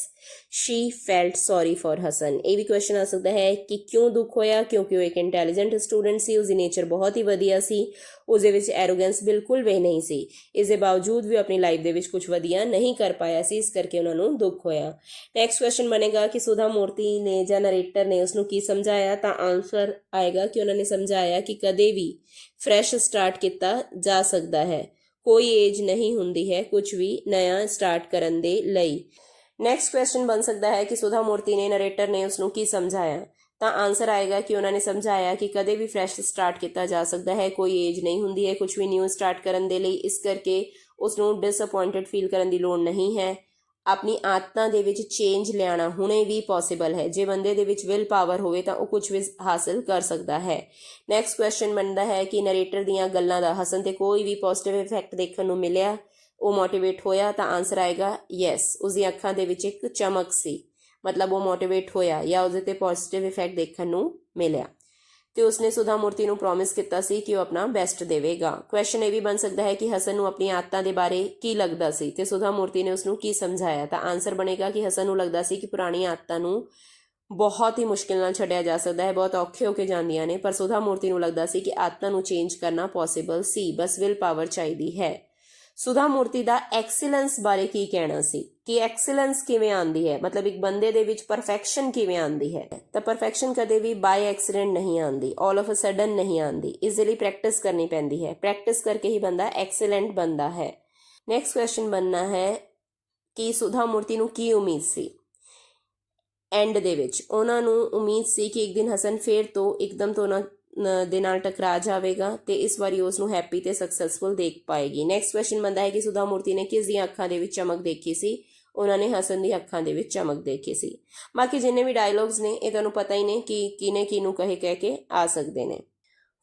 Speaker 1: she felt sorry for Hasan. ਇਹ ਵੀ ਕੁਐਸਚਨ ਆ ਸਕਦਾ ਹੈ ਕਿ ਕਿਉਂ ਦੁੱਖ ਹੋਇਆ, ਕਿਉਂਕਿ ਉਹ ਇੱਕ ਇੰਟੈਲੀਜੈਂਟ ਸਟੂਡੈਂਟ ਸੀ, ਉਸਦੀ ਨੇਚਰ ਬਹੁਤ ਹੀ ਵਧੀਆ ਸੀ, ਉਸਦੇ ਵਿੱਚ ਐਰੋਗੈਂਸ ਬਿਲਕੁਲ ਵੀ ਨਹੀਂ ਸੀ, ਇਸ ਦੇ ਬਾਵਜੂਦ ਵੀ ਆਪਣੀ ਲਾਈਫ ਦੇ ਵਿੱਚ ਕੁਝ ਵਧੀਆ ਨਹੀਂ ਕਰ ਪਾਇਆ ਸੀ, ਇਸ ਕਰਕੇ ਉਹਨਾਂ ਨੂੰ ਦੁੱਖ ਹੋਇਆ। ਨੈਕਸਟ ਕੁਐਸਚਨ ਬਣੇਗਾ ਕਿ ਸੁਧਾ ਮੂਰਤੀ ਨੇ ਜਾਂ ਨਰੇਟਰ ਨੇ ਉਸਨੂੰ ਕੀ ਸਮਝਾਇਆ, ਤਾਂ ਆਨਸਰ ਆਏਗਾ ਕਿ ਉਹਨਾਂ ਨੇ ਸਮਝਾਇਆ ਕਿ ਕਦੇ ਵੀ ਫਰੈਸ਼ ਸਟਾਰਟ ਕੀਤਾ ਜਾ ਸਕਦਾ ਹੈ, ਕੋਈ ਏਜ ਨਹੀਂ ਹੁੰਦੀ ਹੈ ਕੁਝ ਵੀ ਨया ਸਟਾਰਟ ਕਰਨ ਦੇ ਲਈ। ਨੈਕਸਟ ਕੁਐਸਚਨ ਬਣ ਸਕਦਾ ਹੈ ਕਿ ਸੁਧਾ ਮੂਰਤੀ ਨੇ, ਨਰੇਟਰ ਨੇ ਉਸਨੂੰ ਕੀ ਸਮਝਾਇਆ, ਤਾਂ ਆਨਸਰ ਆਏਗਾ ਕਿ ਉਹਨਾਂ ਨੇ ਸਮਝਾਇਆ ਕਿ ਕਦੇ ਵੀ ਫਰੈਸ਼ ਸਟਾਰਟ ਕੀਤਾ ਜਾ ਸਕਦਾ ਹੈ, ਕੋਈ ਏਜ ਨਹੀਂ ਹੁੰਦੀ ਹੈ ਕੁਝ ਵੀ ਨਿਊ ਸਟਾਰਟ ਕਰਨ ਦੇ ਲਈ, ਇਸ ਕਰਕੇ ਉਸਨੂੰ ਡਿਸਅਪੁਆਇੰਟਡ ਫੀਲ ਕਰਨ ਦੀ ਲੋੜ ਨਹੀਂ ਹੈ। ਆਪਣੀ ਆਦਤਾਂ ਦੇ ਵਿੱਚ ਚੇਂਜ ਲਿਆਉਣਾ ਹੁਣੇ ਵੀ ਪੋਸੀਬਲ ਹੈ, ਜੇ ਬੰਦੇ ਦੇ ਵਿੱਚ ਵਿਲ ਪਾਵਰ ਹੋਵੇ ਤਾਂ ਉਹ ਕੁਝ ਵੀ ਹਾਸਿਲ ਕਰ ਸਕਦਾ ਹੈ। ਨੈਕਸਟ ਕੁਐਸਚਨ ਬਣਦਾ ਹੈ ਕਿ ਨਰੇਟਰ ਦੀਆਂ ਗੱਲਾਂ ਦਾ ਹਸਨ ਤੇ ਕੋਈ ਵੀ ਪੋਜ਼ਿਟਿਵ ਇਫੈਕਟ ਦੇਖਣ ਨੂੰ ਮਿਲਿਆ, ਉਹ ਮੋਟੀਵੇਟ ਹੋਇਆ, ਤਾਂ ਆਨਸਰ ਆਏਗਾ ਯੈਸ, ਉਸਦੀਆਂ ਅੱਖਾਂ ਦੇ ਵਿੱਚ ਇੱਕ ਚਮਕ ਸੀ, ਮਤਲਬ ਉਹ ਮੋਟੀਵੇਟ ਹੋਇਆ ਜਾਂ ਉਹਦੇ ਤੇ ਪੋਜ਼ਿਟਿਵ ਇਫੈਕਟ ਦੇਖਣ ਨੂੰ ਮਿਲਿਆ, ਤੇ ਉਸਨੇ ਸੁਧਾ ਮੂਰਤੀ ਨੂੰ ਪ੍ਰੋਮਿਸ ਕੀਤਾ ਸੀ ਕਿ ਉਹ ਆਪਣਾ ਬੈਸਟ ਦੇਵੇਗਾ। ਕੁਐਸਚਨ ਇਹ ਵੀ ਬਣ ਸਕਦਾ ਹੈ ਕਿ ਹਸਨ ਨੂੰ ਆਪਣੀ ਆਦਤਾਂ ਦੇ ਬਾਰੇ ਕੀ ਲੱਗਦਾ ਸੀ ਤੇ ਸੁਧਾ ਮੂਰਤੀ ਨੇ ਉਸਨੂੰ ਕੀ ਸਮਝਾਇਆ, ਤਾਂ ਆਨਸਰ ਬਣੇਗਾ ਕਿ ਹਸਨ ਨੂੰ ਲੱਗਦਾ ਸੀ ਕਿ ਪੁਰਾਣੀਆਂ ਆਦਤਾਂ ਨੂੰ ਬਹੁਤ ਹੀ ਮੁਸ਼ਕਿਲ ਨਾਲ ਛੱਡਿਆ ਜਾ ਸਕਦਾ ਹੈ, ਬਹੁਤ ਔਖੇ ਹੋ ਕੇ ਜਾਂਦੀਆਂ ਨੇ, ਪਰ ਸੁਧਾ ਮੂਰਤੀ ਨੂੰ ਲੱਗਦਾ ਸੀ ਕਿ ਆਦਤਾਂ ਨੂੰ ਚੇਂਜ ਕਰਨਾ possible C, bus will power ਚਾਹੀਦੀ ਹੈ। ਸੁਧਾ ਮੂਰਤੀ ਦਾ ਐਕਸੀਲੈਂਸ ਬਾਰੇ ਕੀ ਕਹਿਣਾ ਸੀ ਕਿ ਐਕਸੀਲੈਂਸ ਕਿਵੇਂ ਆਉਂਦੀ ਹੈ, ਮਤਲਬ ਇੱਕ ਬੰਦੇ ਦੇ ਵਿੱਚ ਪਰਫੈਕਸ਼ਨ ਕਿਵੇਂ ਆਉਂਦੀ ਹੈ, ਤਾਂ ਪਰਫੈਕਸ਼ਨ ਕਦੇ ਵੀ ਬਾਈ ਐਕਸੀਡੈਂਟ ਨਹੀਂ ਆਉਂਦੀ, ਆਲ ਆਫ ਅ ਸਡਨ ਨਹੀਂ ਆਉਂਦੀ, ਇਸ ਦੇ ਲਈ ਪ੍ਰੈਕਟਿਸ ਕਰਨੀ ਪੈਂਦੀ ਹੈ, ਪ੍ਰੈਕਟਿਸ ਕਰਕੇ ਹੀ ਬੰਦਾ ਐਕਸੀਲੈਂਟ ਬਣਦਾ ਹੈ। ਨੈਕਸਟ ਕੁਐਸਚਨ ਬਣਨਾ ਹੈ ਕਿ ਸੁਧਾ ਮੂਰਤੀ ਨੂੰ ਕੀ ਉਮੀਦ ਸੀ। ਐਂਡ ਦੇ ਵਿੱਚ ਉਹਨਾਂ ਨੂੰ ਉਮੀਦ ਸੀ ਕਿ ਇੱਕ ਦਿਨ ਹਸਨ ਫੇਰ ਤੋਂ ਇੱਕਦਮ ਤੋਂ ਉਹਨਾਂ ਦੇ ਨਾਲ ਟਕਰਾ ਜਾਵੇਗਾ ਤੇ ਇਸ ਵਾਰੀ ਉਸ ਨੂੰ ਹੈਪੀ ਤੇ ਸਕਸੈਸਫੁਲ ਦੇਖ ਪਾਏਗੀ। ਨੈਕਸਟ ਕੁਐਸਚਨ ਬਣਦਾ ਹੈ ਕਿ ਸੁਧਾ ਮੂਰਤੀ ਨੇ ਕਿਸ ਦੀਆਂ ਅੱਖਾਂ ਦੇ ਵਿੱਚ ਚਮਕ ਦੇਖੀ ਸੀ? ਉਹਨਾਂ ਨੇ ਹਸਨ ਦੀ ਅੱਖਾਂ ਦੇ ਵਿੱਚ ਚਮਕ ਦੇਖੀ ਸੀ। ਬਾਕੀ ਜਿੰਨੇ ਵੀ ਡਾਇਲੌਗਸ ਨੇ ਇਹ ਤੁਹਾਨੂੰ ਪਤਾ ਹੀ ਨੇ ਕਿ ਕਿਹਨੇ ਕਿਹਨੂੰ ਕਹਿ ਕੇ ਆ ਸਕਦੇ ਨੇ।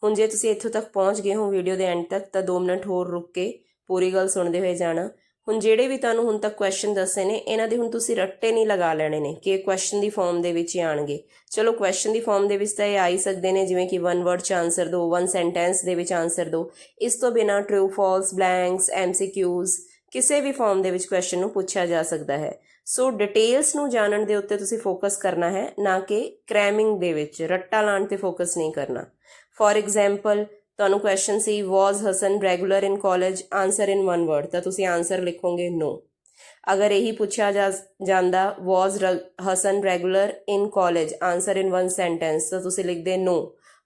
Speaker 1: ਹੁਣ ਜੇ ਤੁਸੀਂ ਇੱਥੋਂ ਤੱਕ ਪਹੁੰਚ ਗਏ ਹੋ ਵੀਡੀਓ ਦੇ ਐਂਡ ਤੱਕ ਤਾਂ 2 ਮਿੰਟ ਹੋਰ ਰੁਕ ਕੇ ਪੂਰੀ ਗੱਲ ਸੁਣਦੇ ਹੋਏ ਜਾਣਾ। ਹੁਣ ਜਿਹੜੇ ਵੀ ਤੁਹਾਨੂੰ ਹੁਣ ਤੱਕ ਕੁਐਸਚਨ ਦੱਸੇ ਨੇ ਇਹਨਾਂ ਦੇ ਹੁਣ ਤੁਸੀਂ ਰੱਟੇ ਨਹੀਂ ਲਗਾ ਲੈਣੇ ਨੇ ਕਿ ਇਹ ਕੁਐਸਚਨ ਦੀ ਫਾਰਮ ਦੇ ਵਿੱਚ ਹੀ ਆਣਗੇ। ਚਲੋ ਕੁਐਸਚਨ ਦੀ ਫਾਰਮ ਦੇ ਵਿੱਚ ਤਾਂ ਇਹ ਆ ਹੀ ਸਕਦੇ ਨੇ, ਜਿਵੇਂ ਕਿ 1 ਵਰਡ 'ਚ ਆਨਸਰ ਦਿਓ, 1 ਸੈਂਟੈਂਸ ਦੇ ਵਿੱਚ ਆਨਸਰ ਦਿਓ। ਇਸ ਤੋਂ ਬਿਨਾਂ ਟਰੂ ਫਾਲਸ, ਬਲੈਂਕਸ, MCQs ਕਿਸੇ ਵੀ ਫਾਰਮ ਦੇ ਵਿੱਚ ਕੁਐਸਚਨ ਨੂੰ ਪੁੱਛਿਆ ਜਾ ਸਕਦਾ ਹੈ। ਸੋ ਡਿਟੇਲਸ ਨੂੰ ਜਾਣਨ ਦੇ ਉੱਤੇ ਤੁਸੀਂ ਫੋਕਸ ਕਰਨਾ ਹੈ, ਨਾ ਕਿ ਕ੍ਰੈਮਿੰਗ ਦੇ ਵਿੱਚ ਰੱਟਾ ਲਾਉਣ ਤੇ ਫੋਕਸ ਨਹੀਂ ਕਰਨਾ। ਫॉर एग्जाम्पल ਤੁਹਾਨੂੰ question C was Hasan regular in college, answer in 1 word, ਤਾਂ ਤੁਸੀਂ ਆਨਸਰ ਲਿਖੋਗੇ ਨੋ। ਅਗਰ ਇਹੀ ਪੁੱਛਿਆ ਜਾਂਦਾ ਵਾਜ਼ Hasan regular in college, answer in 1 sentence, ਤਾਂ ਤੁਸੀਂ ਲਿਖਦੇ ਨੋ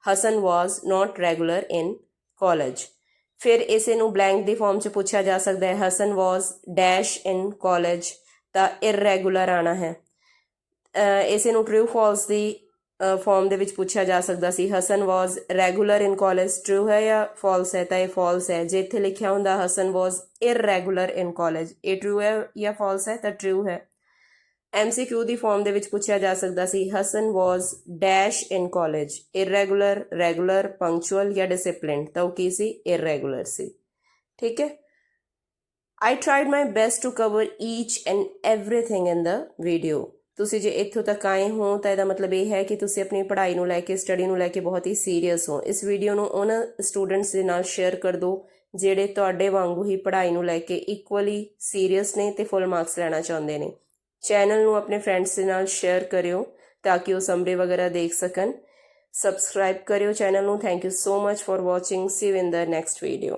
Speaker 1: ਹਸਨ ਵਾਜ਼ ਨਾਟ ਰੈਗੂਲਰ ਇਨ ਕਾਲਜ। ਫਿਰ ਇਸੇ ਨੂੰ ਬਲੈਂਕ ਦੀ ਫਾਰਮ 'ਚ ਪੁੱਛਿਆ ਜਾ ਸਕਦਾ ਹੈ ਹਸਨ ਵਾਜ਼ ਡੈਸ਼ ਇਨ ਕਾਲਜ, ਤਾਂ ਇਰਰੈਗੂਲਰ ਆਣਾ ਹੈ। ਇਸੇ ਨੂੰ ਟਰੂ ਫਾਲਸ ਦੀ ਫਾਰਮ ਦੇ ਵਿੱਚ ਪੁੱਛਿਆ ਜਾ ਸਕਦਾ ਸੀ ਹਸਨ ਵਾਜ਼ ਰੈਗੂਲਰ ਇਨ ਕਾਲਜ, ਟਰੂ ਹੈ ਜਾਂ ਫਾਲਸ ਹੈ, ਤਾਂ ਇਹ ਫਾਲਸ ਹੈ। ਜੇ ਇੱਥੇ ਲਿਖਿਆ ਹੁੰਦਾ ਹਸਨ ਵਾਜ਼ ਇਰਰੈਗੂਲਰ ਇਨ ਕਾਲਜ, ਇਹ ਟਰੂ ਹੈ ਜਾਂ ਫਾਲਸ ਹੈ, ਤਾਂ ਟਰੂ ਹੈ। MCQ ਦੀ ਫਾਰਮ ਦੇ ਵਿੱਚ ਪੁੱਛਿਆ ਜਾ ਸਕਦਾ ਸੀ ਹਸਨ ਵਾਜ਼ ਡੈਸ਼ ਇਨ ਕਾਲਜ, ਇਰਰੈਗੂਲਰ, ਰੈਗੂਲਰ, ਪੰਕਚੁਅਲ ਜਾਂ ਡਿਸਿਪਲਿਨਡ, ਤਾਂ ਉਹ ਕੀ ਸੀ? ਇਰਰੈਗੂਲਰ ਸੀ। ਠੀਕ ਹੈ। I tried my best to cover each and everything in the video। ਤੁਸੀਂ ਜੇ ਇੱਥੋਂ ਤੱਕ ਆਏ ਹੋ ਤਾਂ ਇਹਦਾ ਮਤਲਬ ਇਹ ਹੈ ਕਿ ਤੁਸੀਂ ਆਪਣੀ ਪੜ੍ਹਾਈ ਨੂੰ ਲੈ ਕੇ, ਸਟੱਡੀ ਨੂੰ ਲੈ ਕੇ ਬਹੁਤ ਹੀ ਸੀਰੀਅਸ ਹੋ। ਇਸ ਵੀਡੀਓ ਨੂੰ ਉਹਨਾਂ ਸਟੂਡੈਂਟਸ ਦੇ ਨਾਲ ਸ਼ੇਅਰ ਕਰ ਦਿਓ ਜਿਹੜੇ ਤੁਹਾਡੇ ਵਾਂਗੂ ਹੀ ਪੜ੍ਹਾਈ ਨੂੰ ਲੈ ਕੇ ਇਕੁਅਲੀ ਸੀਰੀਅਸ ਨੇ ਤੇ ਫੁੱਲ ਮਾਰਕਸ ਲੈਣਾ ਚਾਹੁੰਦੇ ਨੇ। ਚੈਨਲ ਨੂੰ ਆਪਣੇ ਫਰੈਂਡਸ ਦੇ ਨਾਲ ਸ਼ੇਅਰ ਕਰਿਓ ਤਾਂ ਕਿ ਉਹ ਸਮਰੀ ਵਗੈਰਾ ਦੇਖ ਸਕਣ। ਸਬਸਕ੍ਰਾਈਬ ਕਰਿਓ ਚੈਨਲ ਨੂੰ। Thank you so much for watching. C you in the next video.